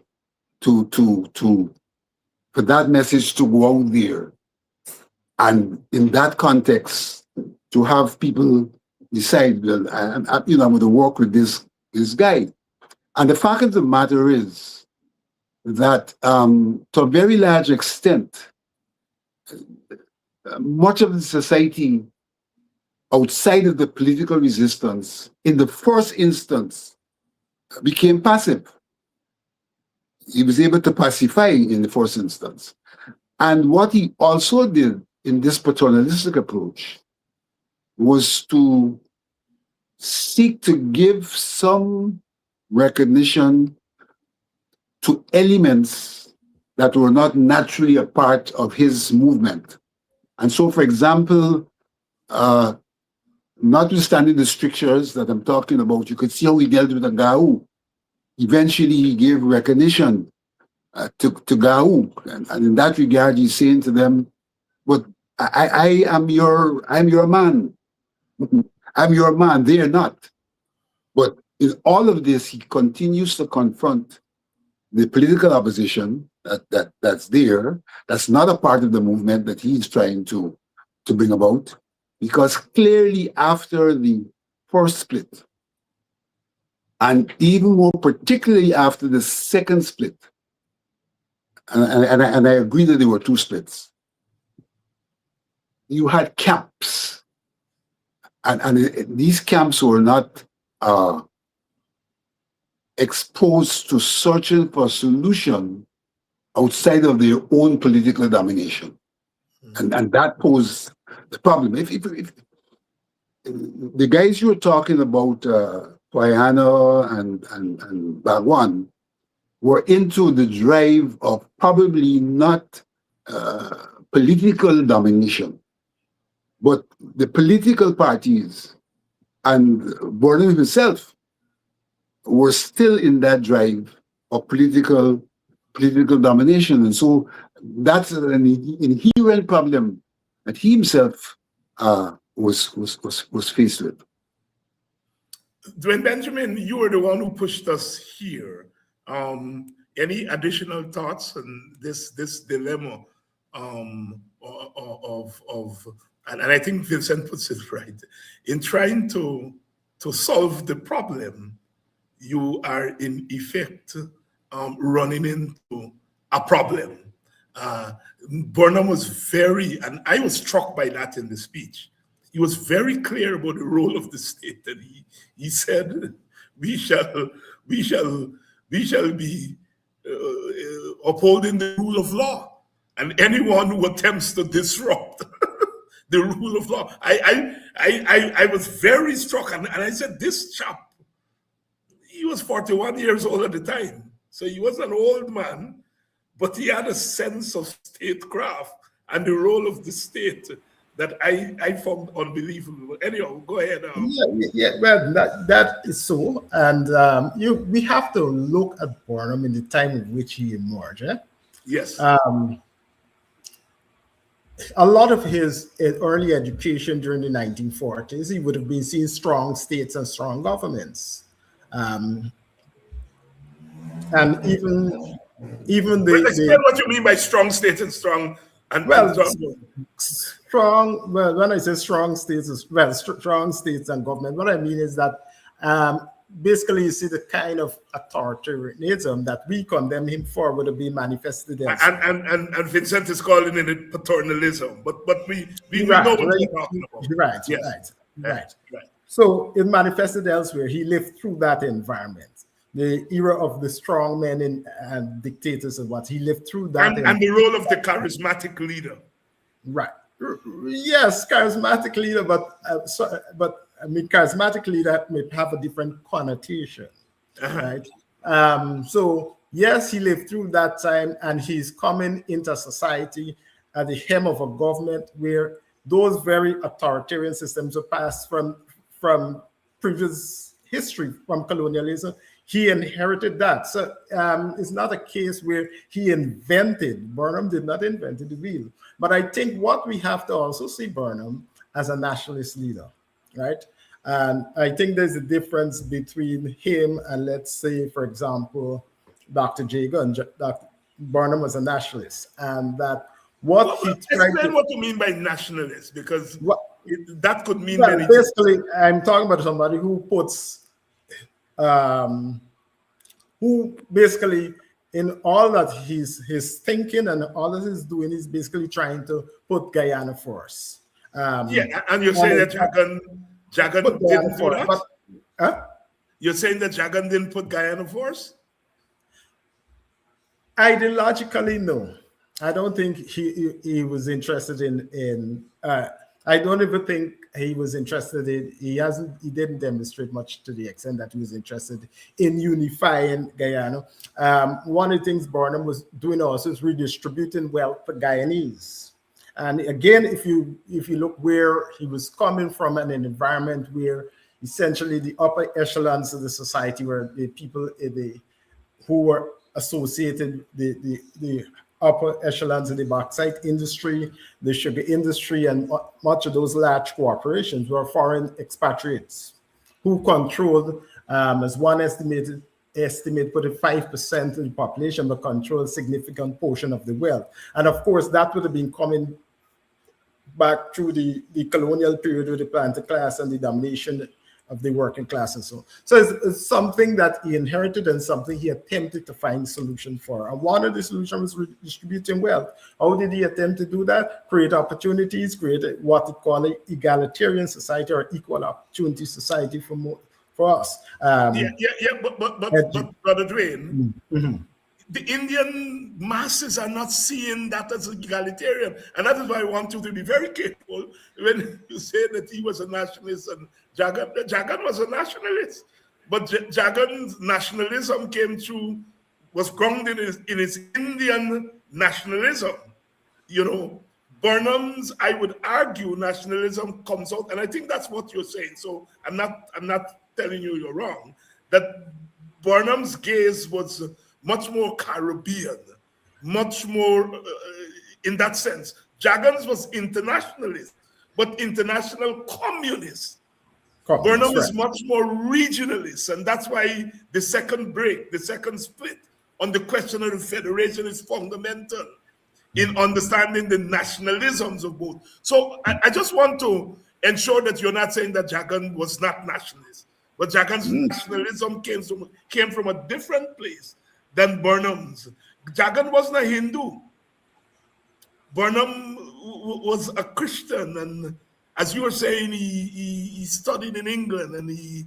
for that message to go out there. And in that context, to have people decide, well, I'm going to work with this guy. And the fact of the matter is that to a very large extent, much of the society outside of the political resistance, in the first instance, became passive. He was able to pacify in the first instance. And what he also did in this paternalistic approach was to seek to give some recognition to elements that were not naturally a part of his movement. And so, for example, notwithstanding the strictures that I'm talking about, you could see how he dealt with the Gau. Eventually, he gave recognition to Gau. And in that regard, he's saying to them, but I am your man. I'm your man, they are not. But in all of this, he continues to confront the political opposition that's there, that's not a part of the movement that he's trying to bring about. Because clearly after the first split, and even more particularly after the second split, and I agree that there were two splits, you had camps. And these camps were not exposed to searching for a solution outside of their own political domination. And that posed the problem. If the guys you were talking about, Guyana and Bhagwan, were into the drive of probably not political domination, but the political parties and Burnham himself were still in that drive of political domination. And so that's an inherent problem that he himself was faced with. Dwayne Benjamin, you were the one who pushed us here. Any additional thoughts on this dilemma of and I think Vincent puts it right, in trying to solve the problem, you are in effect running into a problem. Burnham was and I was struck by that in the speech. He was very clear about the role of the state, and he said, we shall be upholding the rule of law, and anyone who attempts to disrupt the rule of law. I was very struck, and I said, this chap, he was 41 years old at the time, so he was an old man, but he had a sense of statecraft and the role of the state that I found unbelievable. Anyhow, go ahead. Well, that is so, and we have to look at Burnham in the time in which he emerged. Yes. A lot of his early education during the 1940s, he would have been seeing strong states and strong governments, and even explain what you mean by strong states and strong. Strong. Well, when I say strong states, strong states and government, what I mean is that basically you see the kind of authoritarianism that we condemn him for would have been manifested. And Vincent is calling it paternalism, but we know what we're talking about. Right. So it manifested elsewhere. He lived through that environment. The era of the strong men and dictators and what he lived through that. And the role of the charismatic leader. Right. Yes, charismatic leader, but I mean, charismatic leader may have a different connotation, right? So yes, he lived through that time, and he's coming into society at the hem of a government where those very authoritarian systems are passed from previous history, from colonialism. He inherited that. So it's not a case where Burnham did not invent the wheel. But I think what we have to also see Burnham as a nationalist leader, right? And I think there's a difference between him and, let's say, for example, Dr. Jagan. Dr. Burnham was a nationalist, and that explain what you mean by nationalist, because that could mean many basically things. I'm talking about somebody who puts who basically in all that his thinking and all that he's doing is basically trying to put Guyana first. And you're saying that Jagan didn't do that? You're saying that Jagan didn't put Guyana first? Ideologically, no. I don't think he was interested in I don't even think he was interested in, he didn't demonstrate much to the extent that he was interested in unifying Guyana. One of the things Burnham was doing also is redistributing wealth for Guyanese. And again, if you look where he was coming from, an environment where essentially the upper echelons of the society were the people who were associated, the upper echelons of the bauxite industry, the sugar industry, and much of those large corporations were foreign expatriates who controlled, as one estimate put it, 5% of the population, but controlled a significant portion of the wealth. And of course, that would have been coming back through the colonial period with the planter class and the domination of the working class and so on. So it's something that he inherited and something he attempted to find a solution for. And one of the solutions was redistributing wealth. How did he attempt to do that? Create opportunities, create what he called an egalitarian society or equal opportunity society for us. But Brother Dwayne, the Indian masses are not seeing that as egalitarian. And that is why I want you to be very careful when you say that he was a nationalist and Jagan was a nationalist. But Jagan's nationalism was grounded in his Indian nationalism. You know, Burnham's, I would argue, nationalism comes out, and I think that's what you're saying. So I'm not telling you you're wrong, that Burnham's gaze was much more Caribbean, much more in that sense. Jagan's was internationalist, but international communist. Burnham is much more regionalist, and that's why the second split on the question of the federation is fundamental. in understanding the nationalisms of both. So I just want to ensure that you're not saying that Jagan was not nationalist, but Jagan's nationalism came from a different place than Burnham's. Jagan wasn't a Hindu. Burnham was a Christian, and as you were saying, he studied in England, and he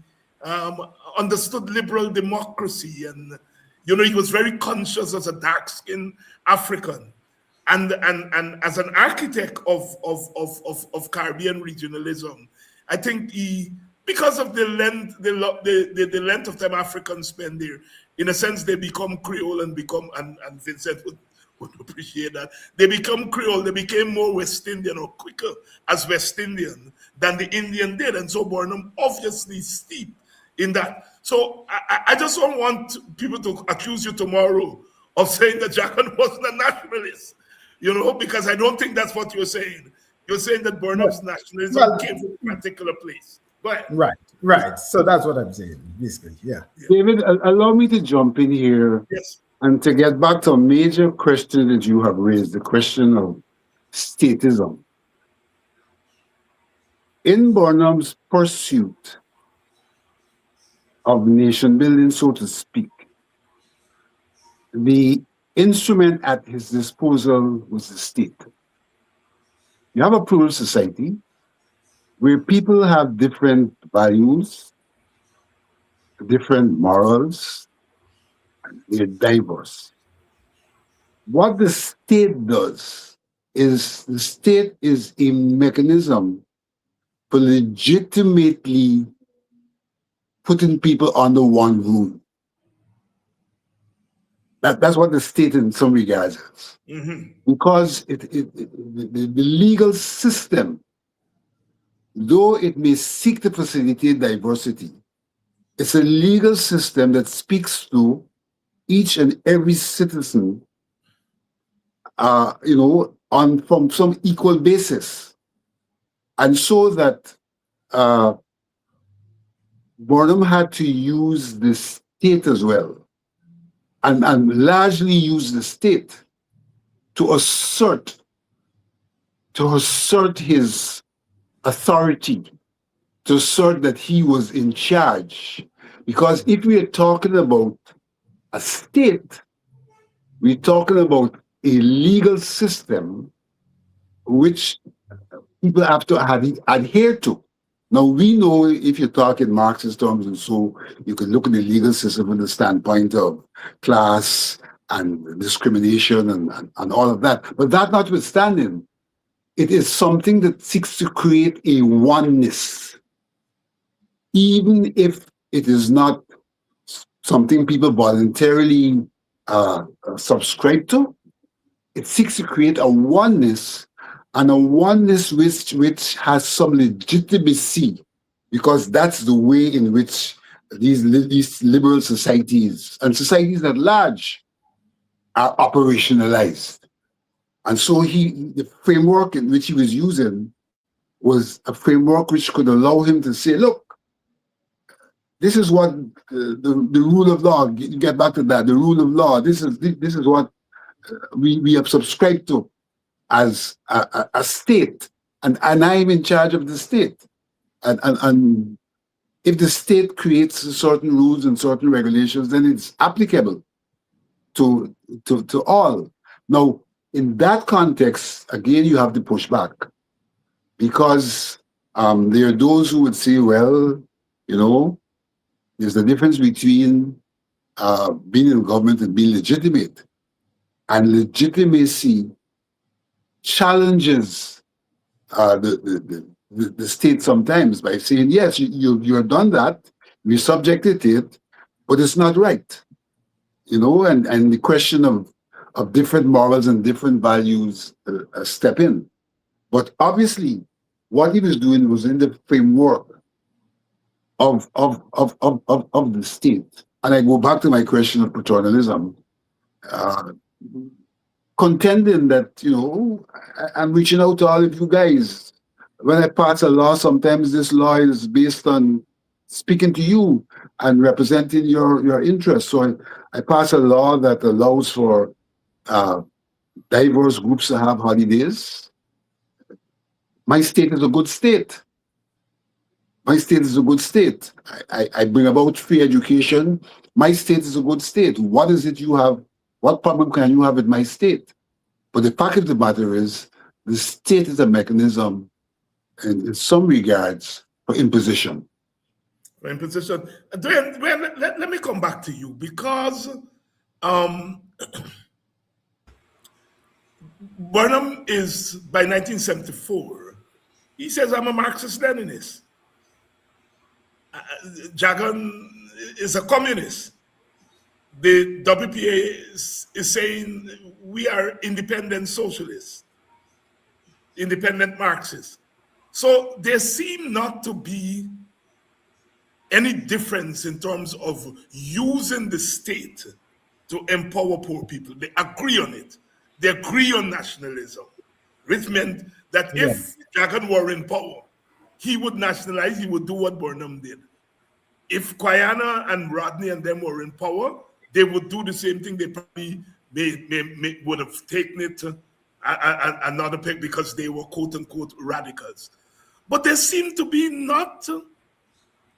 understood liberal democracy, and he was very conscious as a dark-skinned African, and as an architect of Caribbean regionalism. I think because of the length of time Africans spend there, in a sense they become Creole and Vincent would appreciate that. They become Creole, they became more West Indian or quicker as West Indian than the Indian did. And so Burnham obviously steeped in that. So I just don't want people to accuse you tomorrow of saying that Jagan wasn't a nationalist, because I don't think that's what you're saying. You're saying that Burnham's nationalism came from a particular place. Go ahead. Right. So that's what I'm saying, basically. Yeah. David, allow me to jump in here. Yes. And to get back to a major question that you have raised, the question of statism. In Burnham's pursuit of nation building, so to speak, the instrument at his disposal was the state. You have a plural society where people have different values, different morals, they're diverse. What the state does is the state is a mechanism for legitimately putting people under one rule. That's what the state in some regards is. Because the legal system, though it may seek to facilitate diversity, it's a legal system that speaks to each and every citizen, from some equal basis. And so that Burnham had to use the state as well, and largely use the state to assert his authority, to assert that he was in charge. Because if we are talking about a state, we're talking about a legal system which people have to adhere to. Now, we know if you talk in Marxist terms, and so you can look at the legal system from the standpoint of class and discrimination and all of that. But that notwithstanding, it is something that seeks to create a oneness, even if it is not something people voluntarily subscribe to. It seeks to create a oneness, and a oneness which has some legitimacy, because that's the way in which these liberal societies and societies at large are operationalized. And so the framework in which he was using was a framework which could allow him to say, look, this is what the rule of law, get back to that, the rule of law, this is what we have subscribed to as a state, and I'm in charge of the state. And if the state creates certain rules and certain regulations, then it's applicable to all. Now, in that context, again, you have to push back, because there are those who would say, well, there's a difference between being in government and being legitimate. And legitimacy challenges the state sometimes by saying, yes, you have done that, we subjected it, but it's not right. And the question of different morals and different values step in. But obviously, what he was doing was in the framework of the state. And I go back to my question of paternalism, contending that, I'm reaching out to all of you guys. When I pass a law, sometimes this law is based on speaking to you and representing your interests. So I pass a law that allows for diverse groups to have holidays. My state is a good state. My state is a good state. I bring about free education. My state is a good state. What is it you have? What problem can you have with my state? But the fact of the matter is, the state is a mechanism, in some regards, for imposition. For imposition. Dwayne, let me come back to you, because Burnham is, by 1974, he says, I'm a Marxist-Leninist. Jagan is a communist. The WPA is saying we are independent socialists, independent Marxists. So there seem not to be any difference in terms of using the state to empower poor people. They agree on it. They agree on nationalism, which meant that if Jagan were in power, he would nationalize, he would do what Burnham did. If Guyana and Rodney and them were in power, they would do the same thing. They probably would have taken it to another pick because they were quote-unquote radicals. But there seemed to be not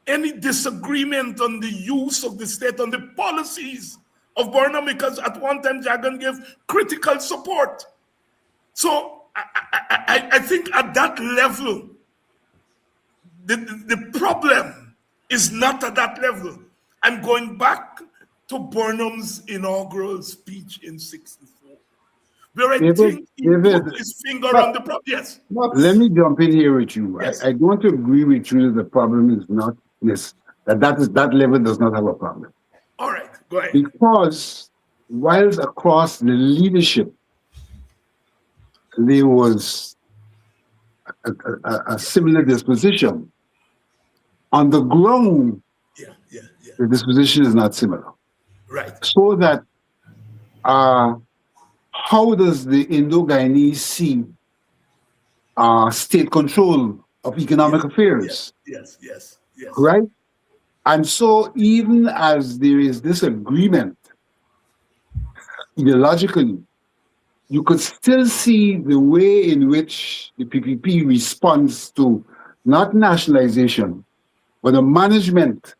any disagreement on the use of the state, on the policies of Burnham, because at one time Jagan gave critical support. So I think at that level, the problem is not at that level. I'm going back to Burnham's inaugural speech in '64, where I think he put his finger on the problem. Yes. Let me jump in here with you. Yes. I don't agree with you that the problem is not this, that level does not have a problem. All right, go ahead. Because whilst across the leadership, there was a similar disposition, on the ground, the disposition is not similar. Right. So that how does the Indo-Guyanese see state control of economic affairs? Yes. Right? And so even as there is this agreement, ideologically, you could still see the way in which the PPP responds to not nationalization, but the management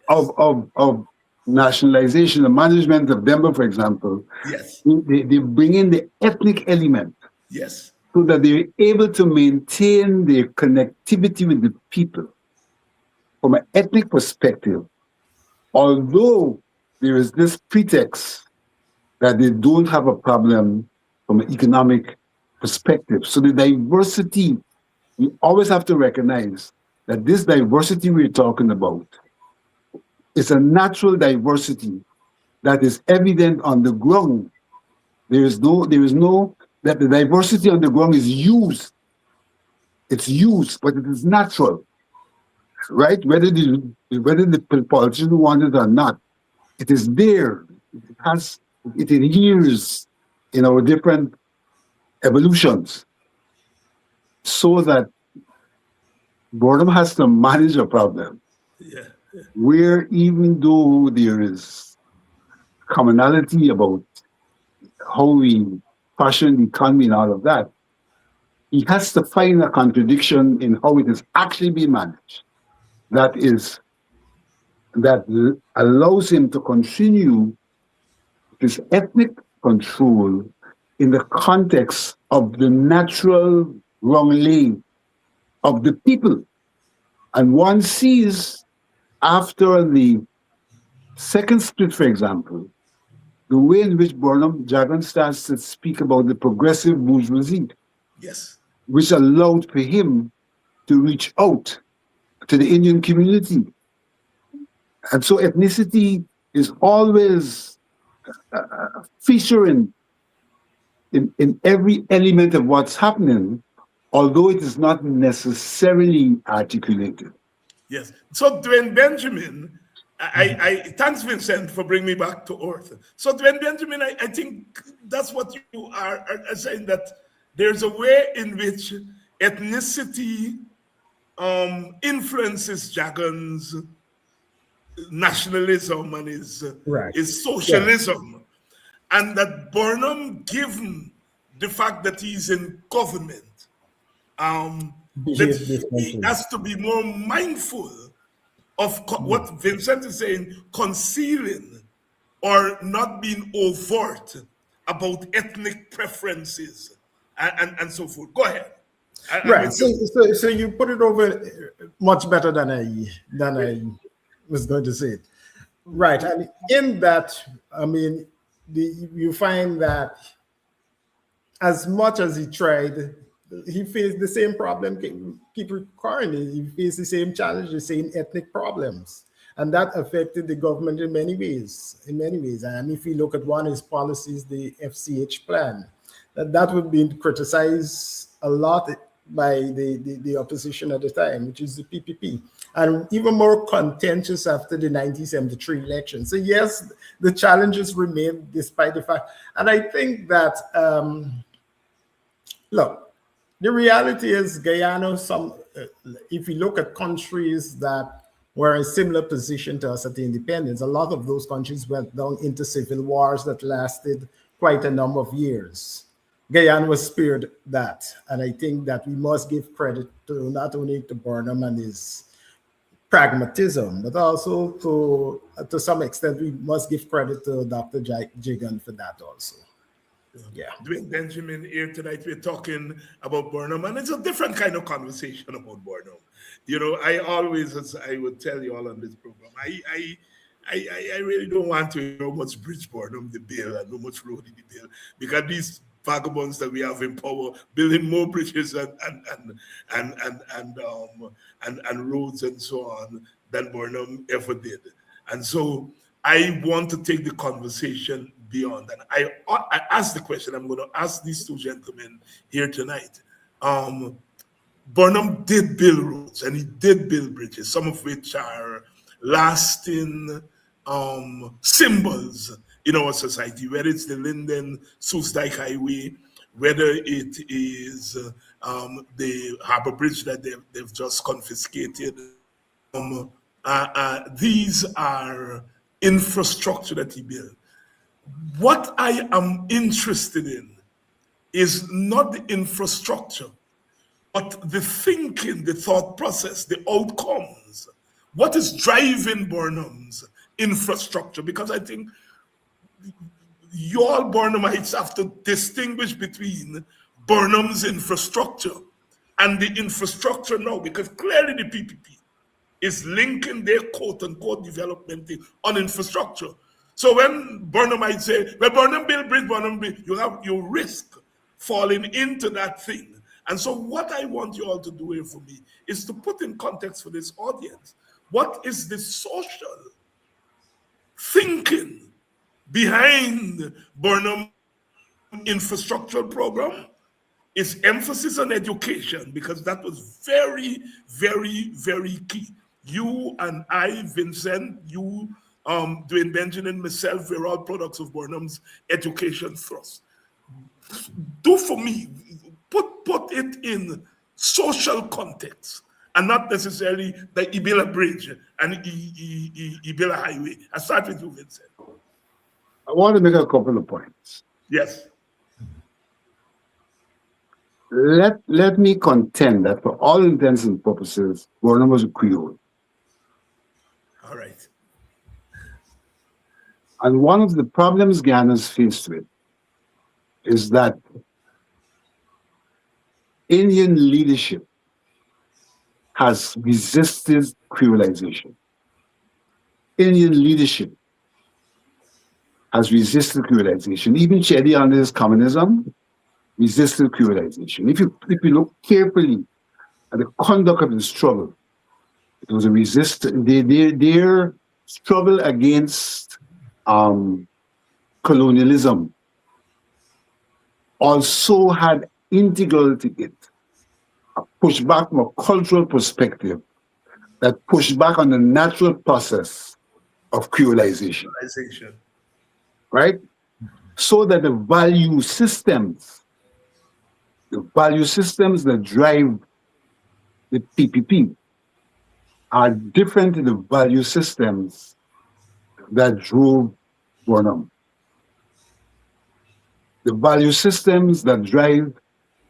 of nationalization, the management of Denver, for example. Yes. They bring in the ethnic element. Yes. So that they're able to maintain their connectivity with the people. From an ethnic perspective, although there is this pretext that they don't have a problem from an economic perspective. So the diversity, we always have to recognize that this diversity we're talking about is a natural diversity that is evident on the ground. There is no, that the diversity on the ground is used. It's used, but it is natural, right? Whether the politician want it or not, it is there. It adheres in our different evolutions, so that Burnham has to manage a problem where, even though there is commonality about how we fashion the economy and all of that, he has to find a contradiction in how it is actually being managed. That allows him to continue his ethnic control in the context of the natural wronglaying of the people. And one sees after the second split, for example, the way in which Jagan starts to speak about the progressive bourgeoisie, which allowed for him to reach out to the Indian community. And so ethnicity is always featuring in every element of what's happening, although it is not necessarily articulated. Yes. So Dwayne Benjamin, I thanks Vincent for bringing me back to earth. So Dwayne Benjamin, I think that's what you are saying, that there's a way in which ethnicity influences Jagan's nationalism and his socialism. and that Burnham, given the fact that he's in government, that he has to be more mindful of what Vincent is saying, concealing or not being overt about ethnic preferences and so forth. Go ahead. Right. So you put it over much better than I was going to say it. Right. And in that, I mean, you find that as much as he tried, he faced the same problem people currently. He faced the same challenge, the same ethnic problems. And that affected the government in many ways. And if you look at one of his policies, the FCH plan, that would be criticized a lot by the opposition at the time, which is the PPP, and even more contentious after the 1973 election. So yes, the challenges remain despite the fact. And I think that, look, the reality is Guyana, if you look at countries that were in a similar position to us at the independence, a lot of those countries went down into civil wars that lasted quite a number of years. Guyana was spared that. And I think that we must give credit to not only to Burnham and his pragmatism, but also to some extent, we must give credit to Dr. Jigan for that also. Yeah. Dwayne Benjamin here tonight, we're talking about Burnham, and it's a different kind of conversation about Burnham. You know, I always, as I would tell you all on this program, I really don't want to hear how much Bridge Burnham the bill and how much road in the bill, because these vagabonds that we have in power building more bridges and roads and so on than Burnham ever did. And so I want to take the conversation beyond. And I asked the question I'm going to ask these two gentlemen here tonight. Burnham did build roads and he did build bridges, some of which are lasting symbols in our society, whether it's the Linden-Soestdijk Highway, whether it is the Harbor Bridge that they've just confiscated. These are infrastructure that he built. What I am interested in is not the infrastructure, but the thinking, the thought process, the outcomes. What is driving Burnham's infrastructure? Because I think you all Burnhamites have to distinguish between Burnham's infrastructure and the infrastructure now, because clearly the PPP is linking their quote-unquote development on infrastructure. So when Burnhamites say, well, Burnham build bridge, Burnham build, you risk falling into that thing. And so what I want you all to do here for me is to put in context for this audience, what is the social thinking behind Burnham infrastructural program? Is emphasis on education, because that was very, very, very key. You and I, Vincent, you, Dwayne Benjamin, myself, we're all products of Burnham's education thrust. Do for me, put it in social context and not necessarily the Ibila Bridge and Ibila Highway. I start with you, Vincent. I want to make a couple of points. Yes. Let me contend that for all intents and purposes, Burnham was a Creole. All right. And one of the problems Guyana's faced with is that Indian leadership has resisted Creolization. Indian leadership has resisted Creolization. Even Chedi under his communism resisted Creolization. If you look carefully at the conduct of the struggle, it was a their struggle against colonialism also had integral to it a pushback from a cultural perspective that pushed back on the natural process of Creolization. Right? So that the value systems that drive the PPP are different to the value systems that drove Burnham. the value systems that drive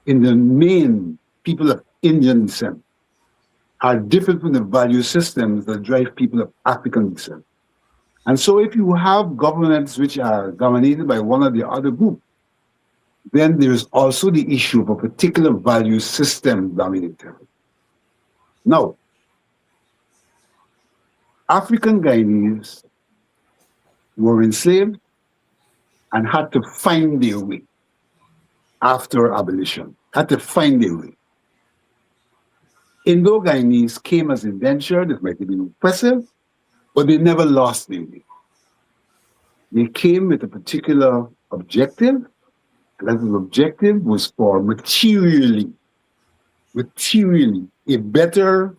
in the main people of Indian descent are different from the value systems that drive people of African descent. And so if you have governments which are dominated by one or the other group, then there is also the issue of a particular value system dominating. Now, African Guyanese were enslaved and had to find their way after abolition, had to find their way. Indo-Guyanese came as indentured, it might have been oppressive, but they never lost their way. They came with a particular objective, and that objective was for materially a better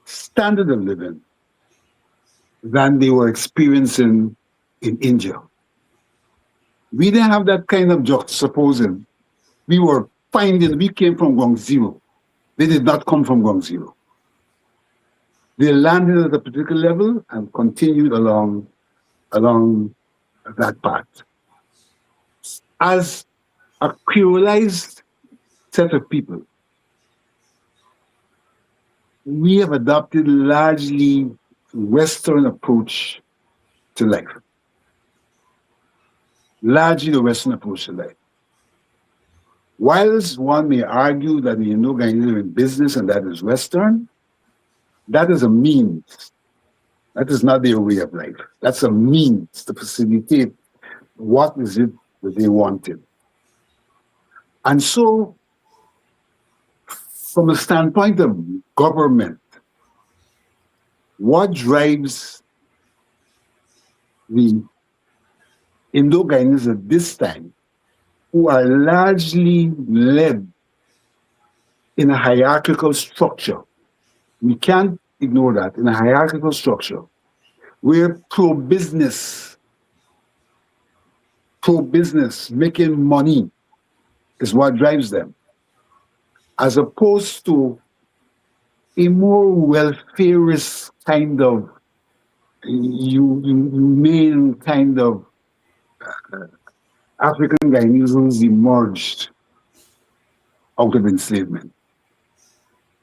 standard of living than they were experiencing in India. We didn't have that kind of juxtaposing. We came from ground zero. They did not come from ground zero. They landed at a particular level and continued along that path. As a creolized set of people, we have adopted largely Western approach to life. Largely the Western approach to life. Whilst one may argue that the Indo-Guyanese are in business and that is Western, that is a means. That is not their way of life. That's a means to facilitate what is it that they wanted. And so, from a standpoint of government, what drives the Indo-Guyanese at this time, who are largely led in a hierarchical structure? We can't ignore that, in a hierarchical structure, where pro-business, making money is what drives them, as opposed to a more welfareist kind of humane kind of African Guyanese emerged out of enslavement.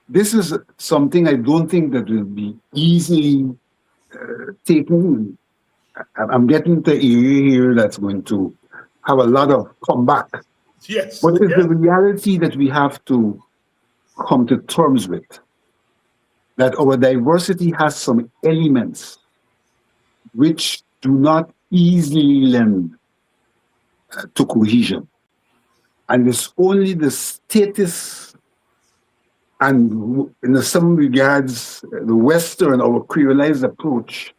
This is something I don't think that will be easily taken. I'm getting to an area here that's going to have a lot of comeback. Yes. But it's the reality that we have to come to terms with, that our diversity has some elements which do not easily lend to cohesion. And it's only the status and, in some regards, the Western, our creolized approach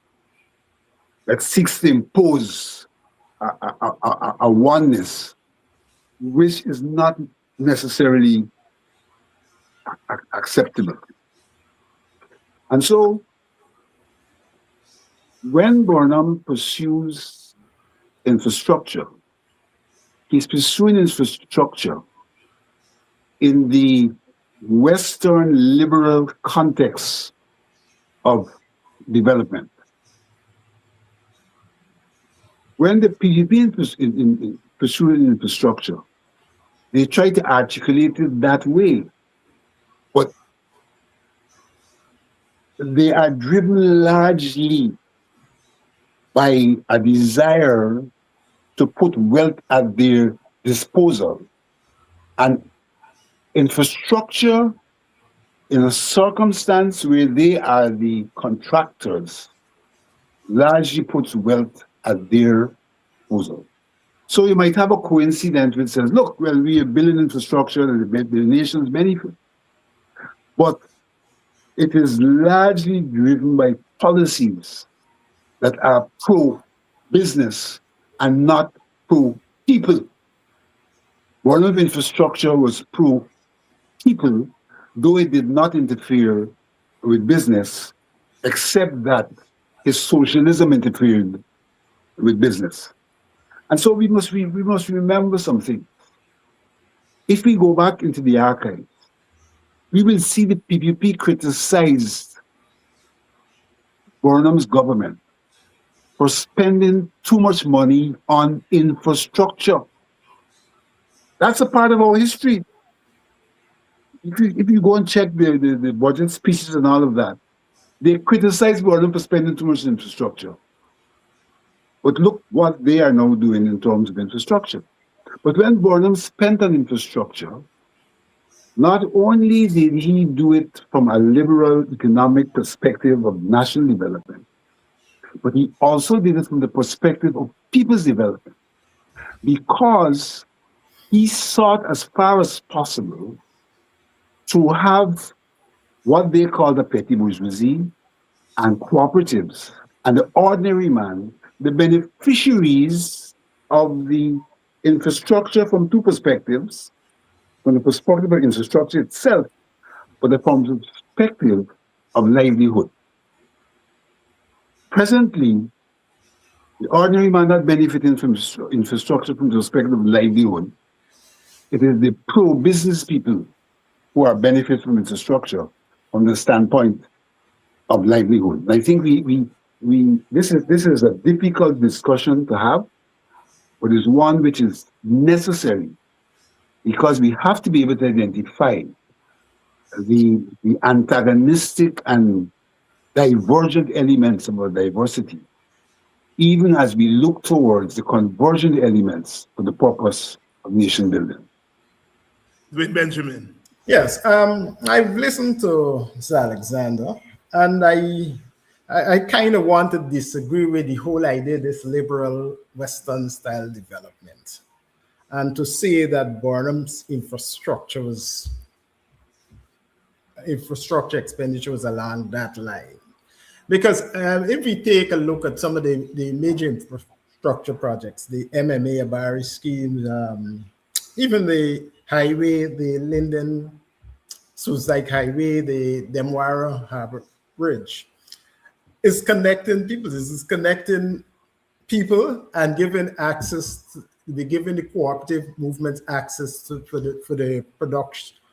that seeks to impose a oneness, which is not necessarily acceptable. And so, when Burnham pursues infrastructure, he's pursuing infrastructure in the Western liberal context of development. When the PDP pursuing infrastructure, they try to articulate it that way, but they are driven largely by a desire to put wealth at their disposal. And infrastructure, in a circumstance where they are the contractors, largely puts wealth at their disposal. So you might have a coincidence which says, look, well, we are building infrastructure and the nation's benefit. But it is largely driven by policies that are pro-business and not pro-people. Burnham infrastructure was pro-people, though it did not interfere with business, except that his socialism interfered with business. And so we must remember something. If we go back into the archives, we will see the PPP criticized Burnham's government for spending too much money on infrastructure. That's a part of our history. If you go and check the budget speeches and all of that, they criticize Burnham for spending too much infrastructure. But look what they are now doing in terms of infrastructure. But when Burnham spent on infrastructure, not only did he do it from a liberal economic perspective of national development, but he also did it from the perspective of people's development, because he sought as far as possible to have what they call the petty bourgeoisie and cooperatives and the ordinary man, the beneficiaries of the infrastructure from two perspectives, from the perspective of infrastructure itself, but from the perspective of livelihood. Presently, the ordinary man not benefiting from infrastructure from the perspective of livelihood. It is the pro-business people who are benefiting from infrastructure from the standpoint of livelihood. And I think this is a difficult discussion to have, but it's one which is necessary, because we have to be able to identify the antagonistic and divergent elements of our diversity, even as we look towards the convergent elements for the purpose of nation building. Dwayne Benjamin. Yes, I've listened to Mr. Alexander, and I kind of want to disagree with the whole idea of this liberal Western style development, and to say that Burnham's infrastructure expenditure was along that line. Because if we take a look at some of the major infrastructure projects, the MMA Abari schemes, even the highway, the Linden Suicide Highway, the Demwara Harbor Bridge, is connecting people. This is connecting people and giving access, giving the cooperative movements access for the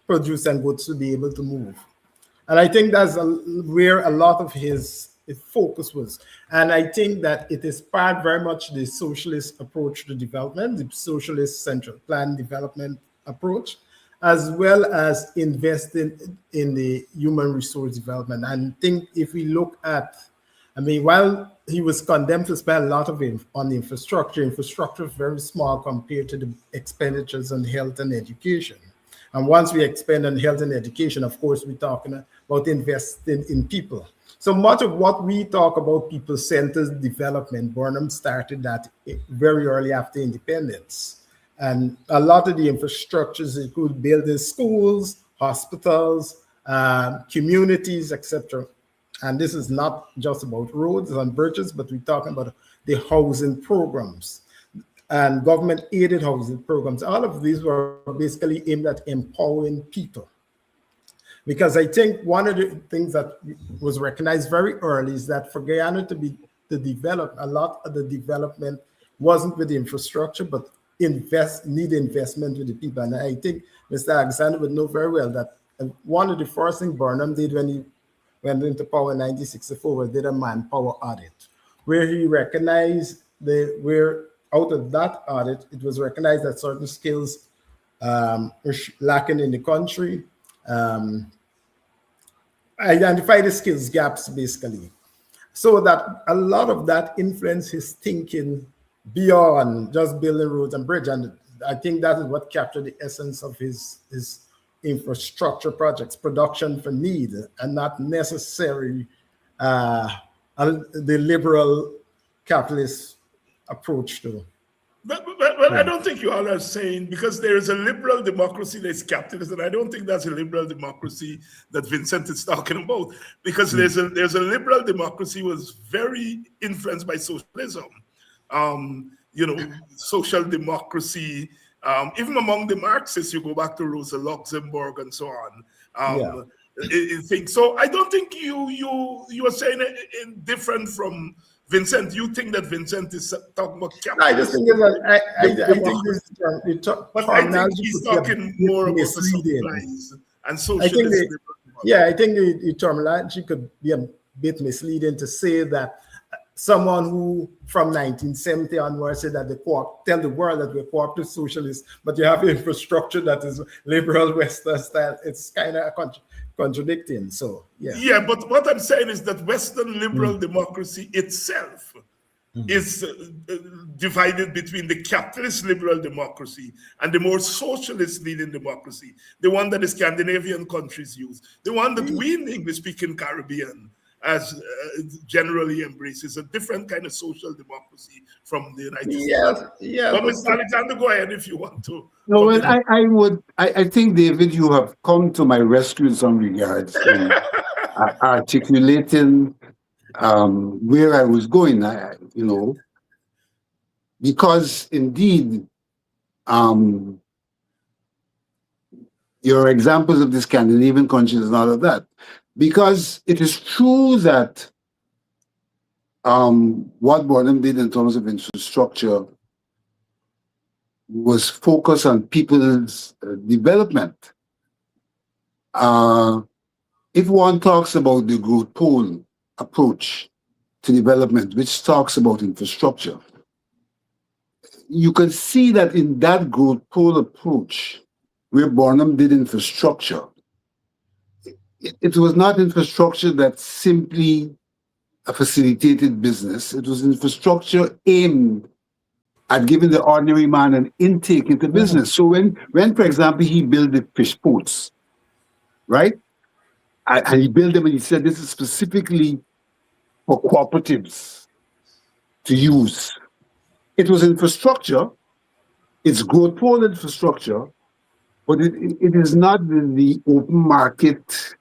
produce and goods to be able to move. And I think that's where a lot of his focus was. And I think that it is part very much the socialist approach to development, the socialist central plan development approach, as well as investing in the human resource development. And I think if we look at, while he was condemned to spend a lot of it on the infrastructure is very small compared to the expenditures on health and education. And once we expand on health and education, of course, we're talking about investing in people. So much of what we talk about people-centered development, Burnham started that very early after independence. And a lot of the infrastructures include building schools, hospitals, communities, etc. And this is not just about roads and bridges, but we're talking about the housing programs and government-aided housing programs. All of these were basically aimed at empowering people. Because I think one of the things that was recognized very early is that for Guyana to develop, a lot of the development wasn't with the infrastructure, but need investment with the people. And I think Mr. Alexander would know very well that one of the first things Burnham did when he went into power in 1964 was did a manpower audit, where he recognized where out of that audit, it was recognized that certain skills were lacking in the country. Identify the skills gaps, basically. So that a lot of that influenced his thinking beyond just building roads and bridges. And I think that is what captured the essence of his infrastructure projects, production for need, and not necessarily the liberal capitalist approach to. But I don't think you all are saying, because there is a liberal democracy that is capitalist, and I don't think that's a liberal democracy that Vincent is talking about, because there's a liberal democracy was very influenced by socialism. Social democracy, even among the Marxists, you go back to Rosa Luxemburg and so on. So I don't think you are saying it different from Vincent. You think that Vincent is talking about capitalism? I just think I think he's talking more about the supplies and socialism. I think the terminology could be a bit misleading to say that someone who from 1970 onwards said that tell the world that we're cooperative socialists, but you have infrastructure that is liberal Western style. It's kind of contradicting. So yeah, but what I'm saying is that Western liberal democracy itself is divided between the capitalist liberal democracy and the more socialist leading democracy, the one that the Scandinavian countries use, the one that we in the English-speaking Caribbean as generally embraces, a different kind of social democracy from the United States. Yeah. But Mr. Alexander, go ahead if you want to. No, well, I think, David, you have come to my rescue in some regards in articulating where I was going, because indeed, your examples of the Scandinavian countries and all of that, because it is true that what Burnham did in terms of infrastructure was focused on people's development. If one talks about the growth pole approach to development, which talks about infrastructure, you can see that in that growth pole approach, where Burnham did infrastructure, it was not infrastructure that simply facilitated business. It was infrastructure aimed at giving the ordinary man an intake into business. So when, for example, he built the fish ports, right? And he built them and he said, this is specifically for cooperatives to use. It was infrastructure, it's growth pole infrastructure, but it is not the open market,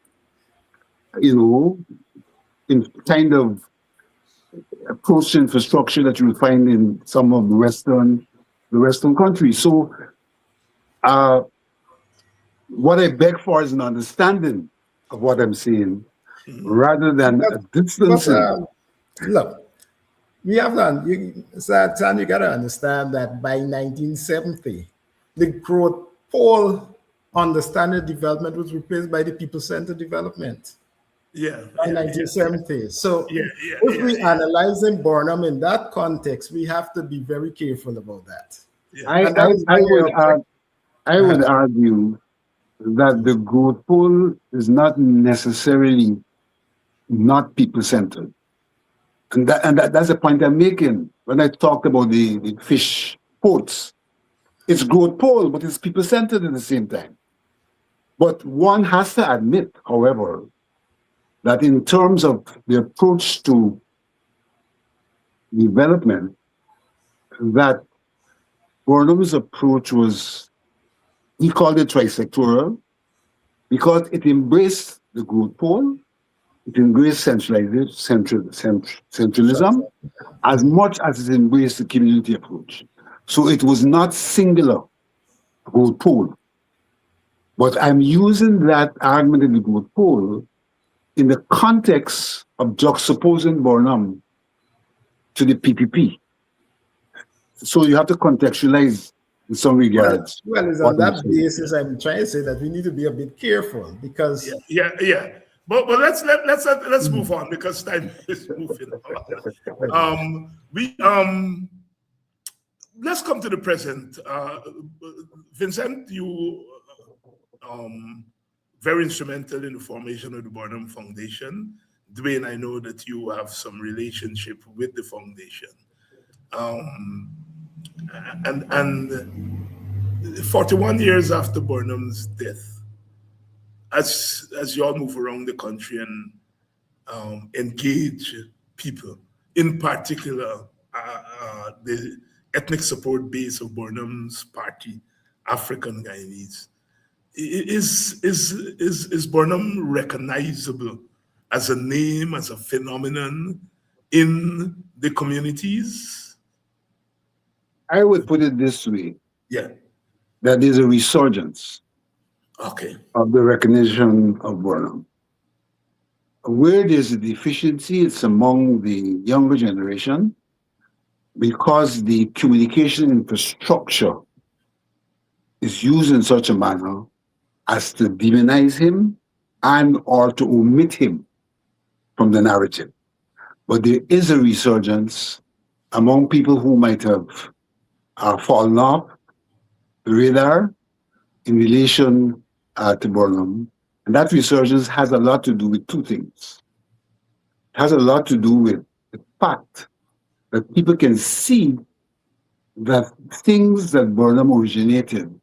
in kind of approach to infrastructure that you will find in some of the Western countries. So what I beg for is an understanding of what I'm saying, rather than a distancing. Look, we have done, you got to understand that by 1970, the growth pole understanding development was replaced by the people-centered development. By 1970. So if we analyzing Burnham in that context, we have to be very careful about that. I would argue that the growth pole is not necessarily not people-centered. And that's the point I'm making when I talked about the fish ports. It's growth pole, but it's people-centered at the same time. But one has to admit, however, that in terms of the approach to development, that Burnham's approach was, he called it trisectoral, because it embraced the growth pole, it embraced centralism, as much as it embraced the community approach. So it was not singular growth pole. But I'm using that argument in the growth pole in the context of juxtaposing Burnham to the PPP. So you have to contextualize in some regards. Well, it's on that basis I'm trying to say that we need to be a bit careful because But let's move on because time is moving on. Let's come to the present. Vincent, you very instrumental in the formation of the Burnham Foundation. Dwayne, I know that you have some relationship with the foundation. And 41 years after Burnham's death, as you all move around the country and engage people, in particular the ethnic support base of Burnham's party, African Guyanese, is Burnham recognizable as a name, as a phenomenon in the communities? I would put it this way. Yeah. That there's a resurgence of the recognition of Burnham. Where there's a deficiency, it's among the younger generation, because the communication infrastructure is used in such a manner as to demonize him and or to omit him from the narrative. but there is a resurgence among people who might have fallen off the radar in relation to Burnham. And that resurgence has a lot to do with two things. It has a lot to do with the fact that people can see that things that Burnham originated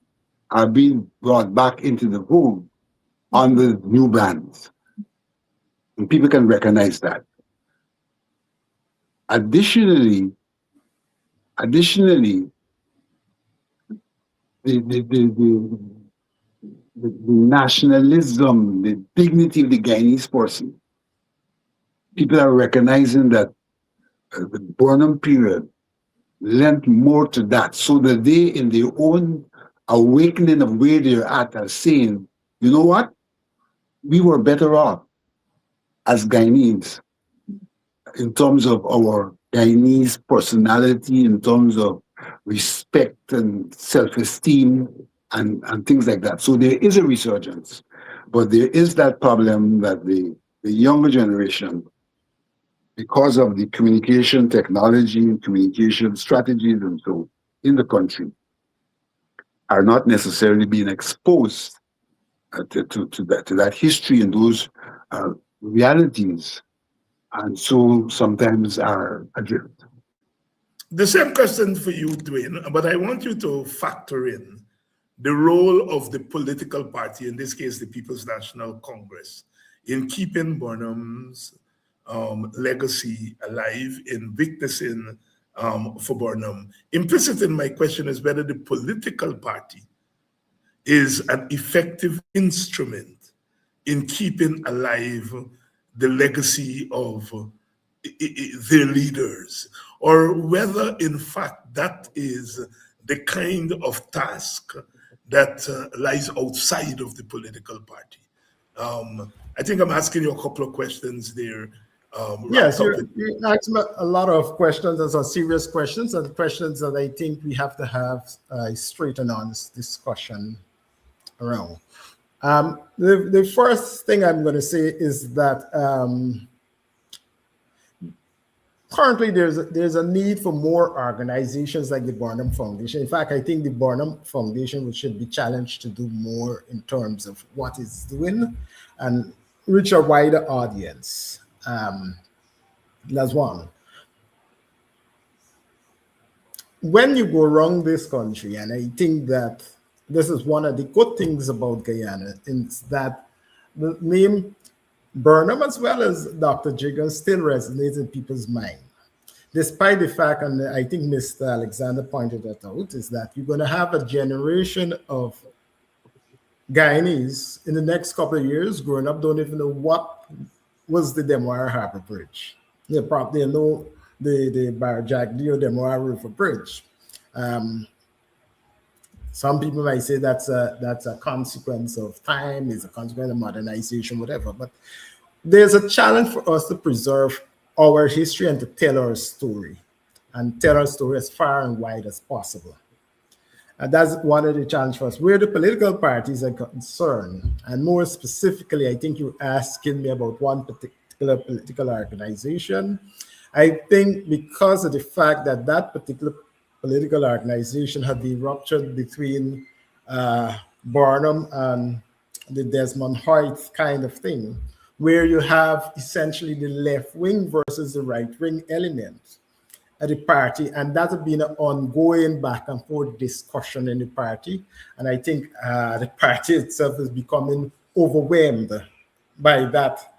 are being brought back into the fold under new brands. And people can recognize that. Additionally, the nationalism, the dignity of the Guyanese person, people are recognizing that the Burnham period lent more to that, so that they, in their own awakening of where they're at, are saying, you know what? We were better off as Guyanese in terms of our Guyanese personality, in terms of respect and self-esteem and things like that. So there is a resurgence, but there is that problem that the younger generation, because of the communication technology and communication strategies and so in the country, are not necessarily being exposed to that history and those realities, and so sometimes are adrift. The same question for you, Dwayne, but I want you to factor in the role of the political party, in this case, the People's National Congress, in keeping Burnham's legacy alive, in witnessing for Burnham. Implicit in my question is whether the political party is an effective instrument in keeping alive the legacy of their leaders, or whether in fact that is the kind of task that lies outside of the political party. I think I'm asking you a couple of questions there. Yes, you asked me a lot of questions. Those are serious questions, and questions that I think we have to have a straight and honest discussion around. The first thing I'm going to say is that currently there's a need for more organizations like the Burnham Foundation. In fact, I think the Burnham Foundation should be challenged to do more in terms of what it's doing and reach a wider audience. That's one. When you go around this country, and I think that this is one of the good things about Guyana, is that the name Burnham as well as Dr. Jigan still resonates in people's mind. Despite the fact, and I think Mr. Alexander pointed that out, is that you're going to have a generation of Guyanese in the next couple of years growing up don't even know what was the Demoir Harbor Bridge. They probably know the Barjagdio Demoir River Bridge. Some people might say that's a consequence of time, it's a consequence of modernization, whatever. But there's a challenge for us to preserve our history and to tell our story, and tell our story as far and wide as possible. And that's one of the challenges for us. Where the political parties are concerned, and more specifically, I think you're asking me about one particular political organization. I think because of the fact that that particular political organization had been ruptured between Burnham and the Desmond Hoyt kind of thing, where you have essentially the left wing versus the right wing element at the party, and that has been an ongoing back and forth discussion in the party. And I think the party itself is becoming overwhelmed by that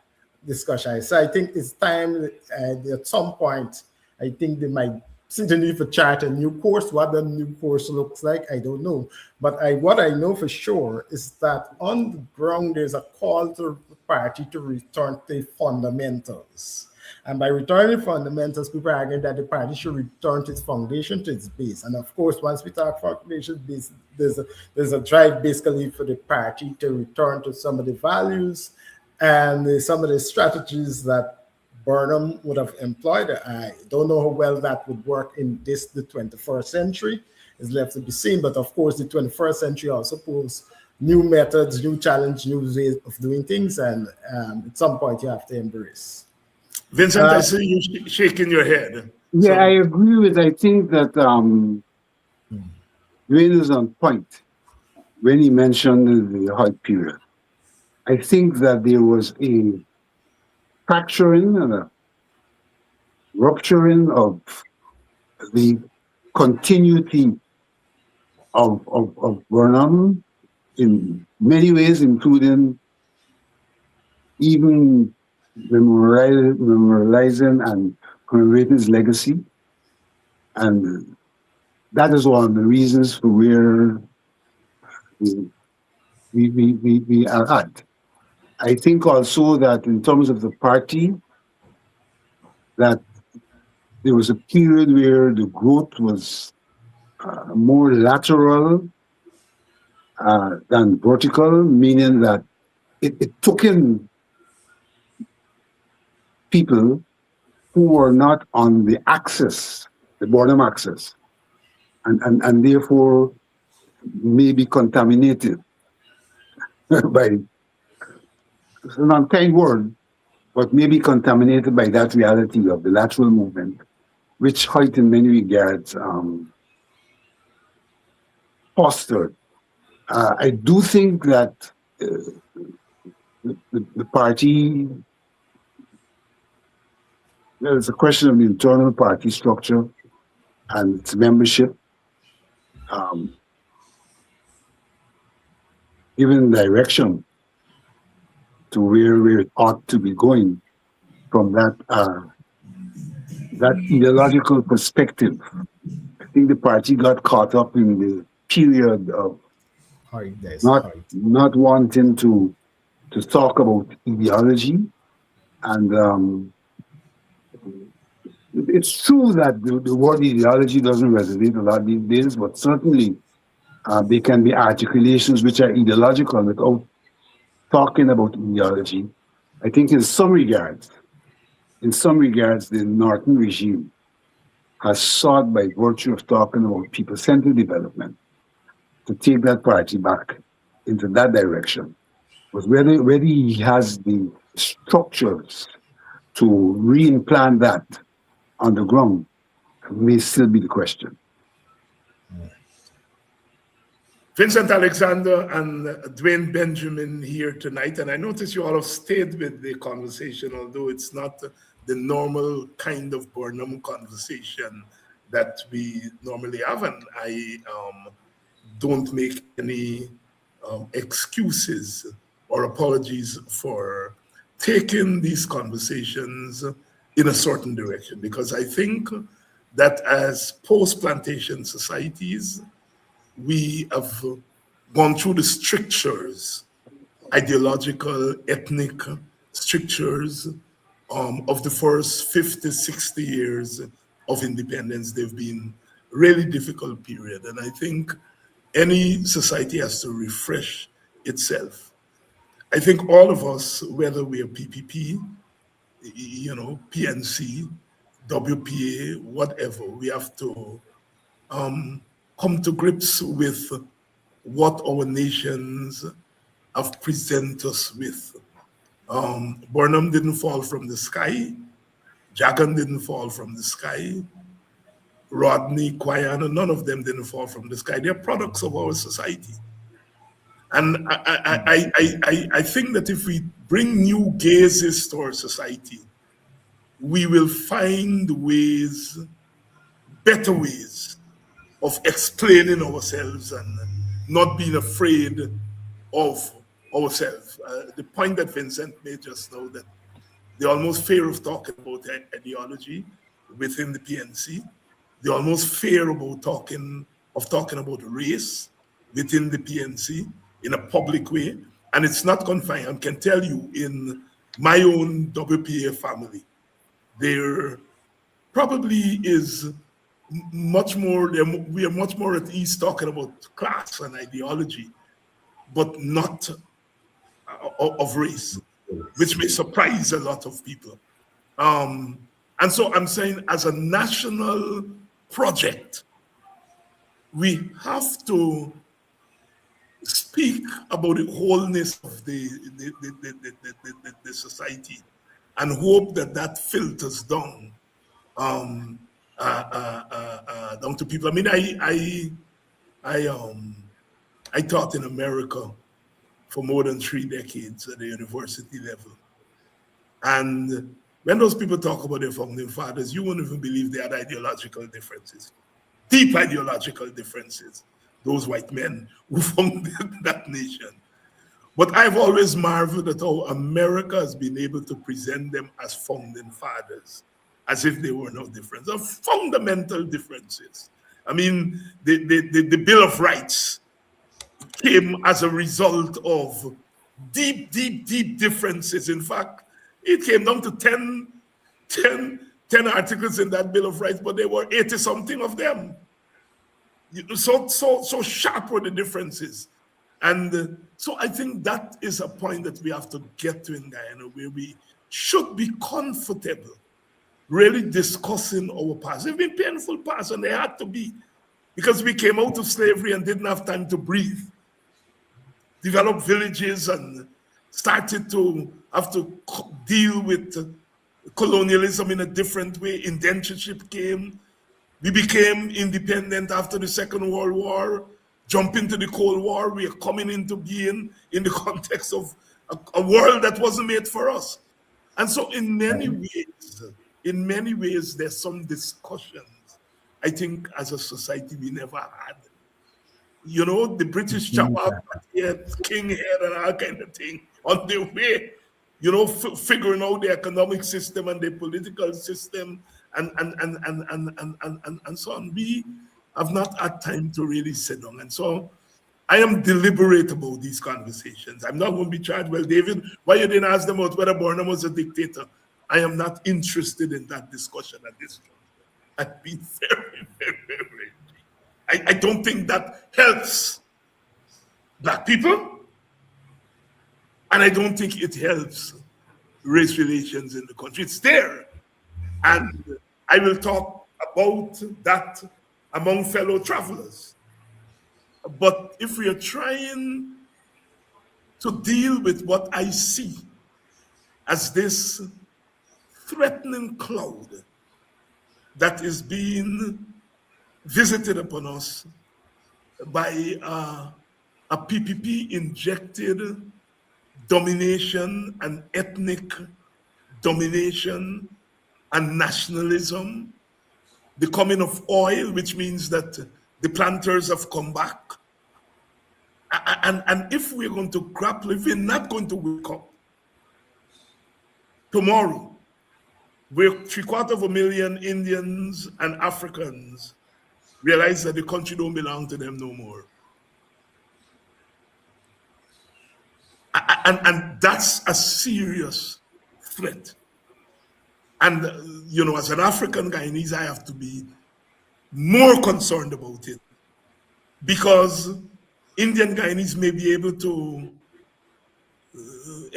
discussion. So I think it's time at some point, I think they might simply need to chart a new course. What the new course looks like, I don't know. But what I know for sure is that on the ground, there's a call to the party to return to fundamentals. And by returning fundamentals, people are arguing that the party should return to its foundation, to its base. And of course, once we talk foundation base, there's a drive basically for the party to return to some of the values and some of the strategies that Burnham would have employed. I don't know how well that would work in the 21st century. It's left to be seen. But of course, the 21st century also poses new methods, new challenge, new ways of doing things. And at some point, you have to embrace. Vincent, I see you shaking your head. Yeah, I agree with. I think that Dwayne is on point when he mentioned the Hoyt period. I think that there was a fracturing and a rupturing of the continuity of Burnham in many ways, including even memorializing and commemorating his legacy. And that is one of the reasons for where we are at. I think also that in terms of the party, that there was a period where the growth was more lateral than vertical, meaning that it took in people who were not on the axis, the Burnham axis, and therefore may be contaminated by, it's an unkind word, but may be contaminated by that reality of the lateral movement, which Hoyt in many regards fostered. I do think that the party, there's a question of the internal party structure and its membership, given direction to where it ought to be going from that ideological perspective. I think the party got caught up in the period of not wanting to talk about ideology, and it's true that the word ideology doesn't resonate a lot these days, but certainly there can be articulations which are ideological without talking about ideology. I think in some regards, the Norton regime has sought, by virtue of talking about people-centered development, to take that party back into that direction. But whether he has the structures to re-implant that on the ground may still be the question. Vincent Alexander and Dwayne Benjamin here tonight, and I notice you all have stayed with the conversation, although it's not the normal kind of Burnham conversation that we normally have, and I don't make any excuses or apologies for taking these conversations in a certain direction, because I think that as post-plantation societies, we have gone through the strictures, ideological, ethnic strictures of the first 50, 60 years of independence. They've been really difficult period. And I think any society has to refresh itself. I think all of us, whether we are PPP, PNC, WPA, whatever, we have to come to grips with what our nations have presented us with. Burnham didn't fall from the sky. Jagan didn't fall from the sky. Rodney, Guyana, none of them didn't fall from the sky. They're products of our society. And I think that if we bring new gazes to our society, we will find ways, better ways, of explaining ourselves and not being afraid of ourselves. The point that Vincent made just now, that they almost fear of talking about ideology within the PNC. They almost fear about talking about race within the PNC in a public way. And it's not confined. I can tell you, in my own WPA family, there probably is much more, we are much more at ease talking about class and ideology, but not of race, which may surprise a lot of people. And so I'm saying, as a national project, we have to speak about the wholeness of the society. and hope that that filters down down to people. I mean, I taught in America for more than 3 decades at the university level. And when those people talk about their founding fathers, you won't even believe they had ideological differences, deep ideological differences, those white men who founded that nation. But I've always marveled at how America has been able to present them as founding fathers, as if they were no difference, of fundamental differences. I mean, the Bill of Rights came as a result of deep differences. In fact, it came down to 10 articles in that Bill of Rights, but there were 80-something of them. So sharp were the differences. And so I think that is a point that we have to get to in Guyana, where we should be comfortable really discussing our past. They've been painful past, and they had to be, because we came out of slavery and didn't have time to breathe, developed villages, and started to have to deal with colonialism in a different way. Indentureship came. We became independent after the Second World War, jump into the Cold War. We are coming into being in the context of a world that wasn't made for us. And so in many ways, there's some discussions, I think, as a society we never had. You know, the British chopper, king head and all kind of thing on their way, you know, figuring out the economic system and the political system and so on. We have not had time to really sit down. And so I am deliberate about these conversations. I'm not going to be charged, well, David, why you didn't ask them about whether Burnham was a dictator? I am not interested in that discussion at this point. I've been very I don't think that helps Black people, and I don't think it helps race relations in the country. It's there, and I will talk about that among fellow travelers. But if we are trying to deal with what I see as this threatening cloud that is being visited upon us by a PPP-injected domination and ethnic domination and nationalism, the coming of oil, which means that the planters have come back. And if we're going to grapple, if we're not going to wake up tomorrow, where 750,000 Indians and Africans realize that the country don't belong to them no more. And that's a serious threat. And, you know, as an African Guyanese, I have to be more concerned about it, because Indian Guyanese may be able to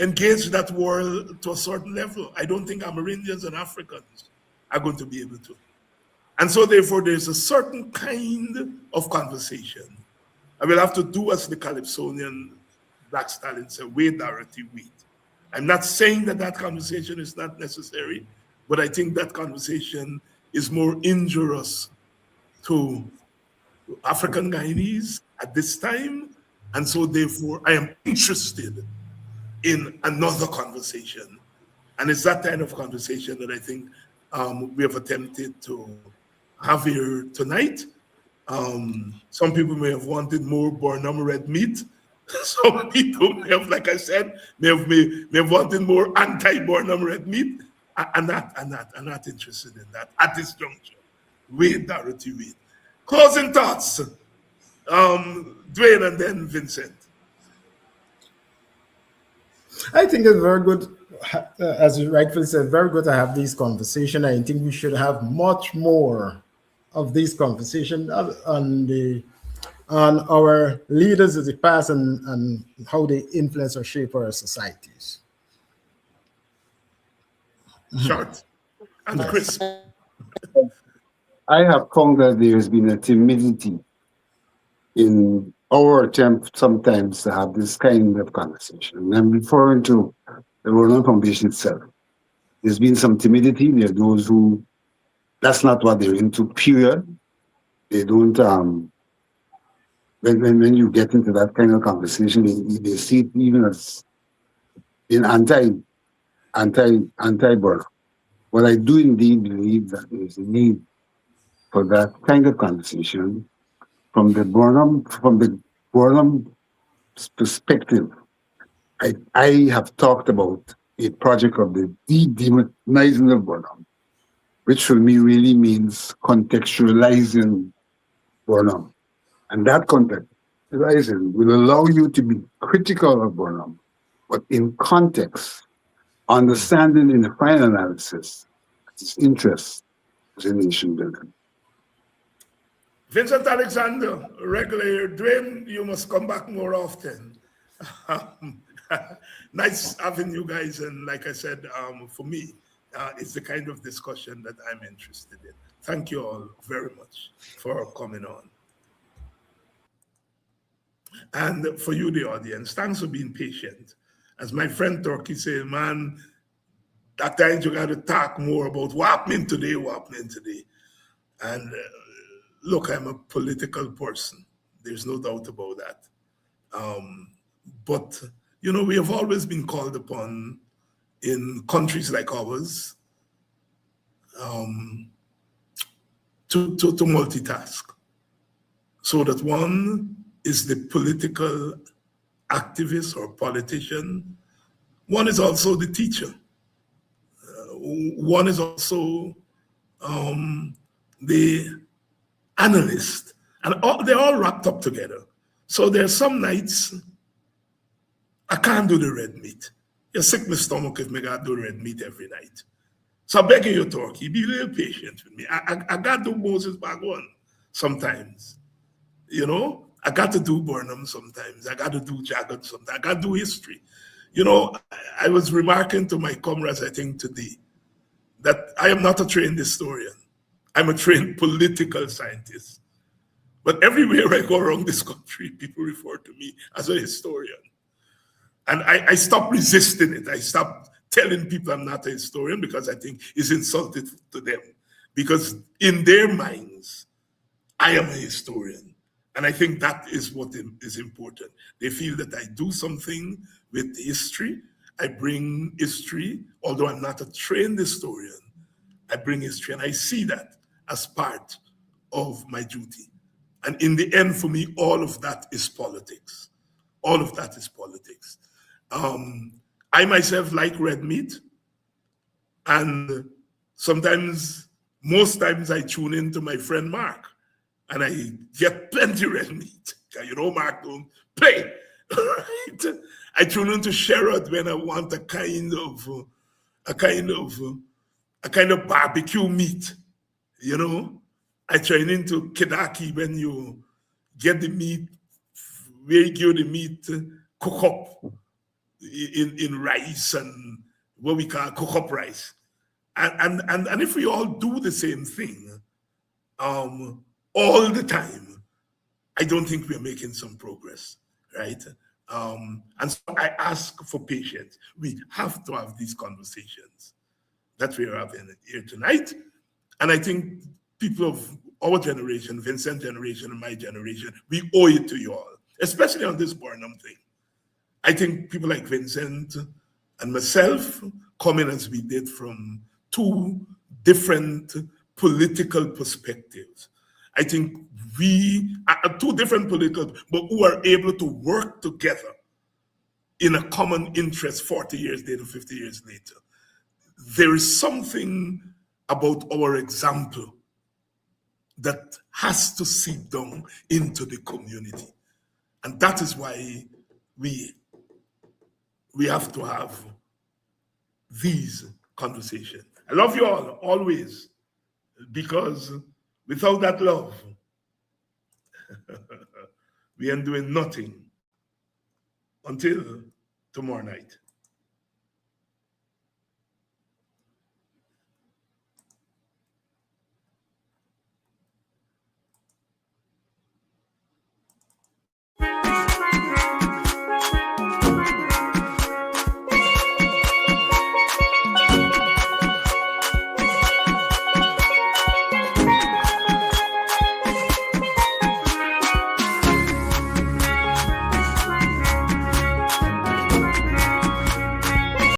engage that world to a certain level. I don't think Amerindians and Africans are going to be able to. And so therefore there's a certain kind of conversation. I will have to do as the Calypsonian Black Stallion said, wait, Dorothy, wait. I'm not saying that that conversation is not necessary, but I think that conversation is more injurious to African Guyanese at this time. And so therefore I am interested in another conversation. And it's that kind of conversation that I think we have attempted to have here tonight. Some people may have wanted more Burnham red meat. Some people may have, like I said, may have wanted more anti-Burnham red meat. I'm not interested in that at this juncture. Wait, Dorothy, wait. Closing thoughts. Dwayne and then Vincent. I think it's very good, as you rightfully said, very good to have these conversations. I think we should have much more of these conversations on our leaders of the past and how they influence or shape our societies. Short and crisp. I have found that there has been a timidity in our attempt sometimes to have this kind of conversation. And I'm referring to the Burnham Foundation itself. There's been some timidity. There are those who, that's not what they're into, period. They don't, when you get into that kind of conversation, they see it even as being anti-Burnham. But I do indeed believe that there's a need for that kind of conversation from the Burnham perspective. I have talked about a project of the de-demonizing of Burnham, which for me really means contextualizing Burnham. And that contextualizing will allow you to be critical of Burnham, but in context, understanding in the final analysis its interest as a nation building. Vincent Alexander, regular Dwayne, you must come back more often. Nice having you guys, and like I said, for me, it's the kind of discussion that I'm interested in. Thank you all very much for coming on. And for you, the audience, thanks for being patient. As my friend Turkey said, man, at times you got to talk more about what happening today. And look, I'm a political person. There's no doubt about that. But, you know, we have always been called upon in countries like ours to multitask. So that one is the political activist or politician. One is also the teacher. One is also the analyst. And they're all wrapped up together. So there's some nights I can't do the red meat. You're sick in the stomach if I gotta do red meat every night. So I'm begging you, Turkey, be a little patient with me. I got to do Moses back one sometimes. You know, I got to do Burnham sometimes. I got to do Jagan sometimes. I got to do history. You know, I was remarking to my comrades, I think today, that I am not a trained historian. I'm a trained political scientist. But everywhere I go around this country, people refer to me as a historian. And I stopped resisting it. I stopped telling people I'm not a historian because I think it's insulting to them. Because in their minds, I am a historian. And I think that is what is important. They feel that I do something with history. I bring history, although I'm not a trained historian, I bring history, and I see that as part of my duty. And in the end, for me, all of that is politics. All of that is politics. I myself like red meat, and sometimes, most times I tune into my friend Mark, and I get plenty red meat. You know, Mark don't play. Right? I tune into Sherrod when I want a kind of barbecue meat. You know, I tune into Kedaki when you get the meat, where you give the meat cook up in rice and what we call cook up rice. And if we all do the same thing all the time, I don't think we're making some progress, right? And so I ask for patience. We have to have these conversations that we're having here tonight. And I think people of our generation, Vincent generation and my generation, we owe it to you all, especially on this Burnham thing. I think people like Vincent and myself, coming as we did from two different political perspectives. I think we are two different political, but who are able to work together in a common interest 40 years later, 50 years later. There is something about our example that has to seep down into the community. And that is why we have to have these conversations. I love you all, always, because without that love, we are doing nothing until tomorrow night.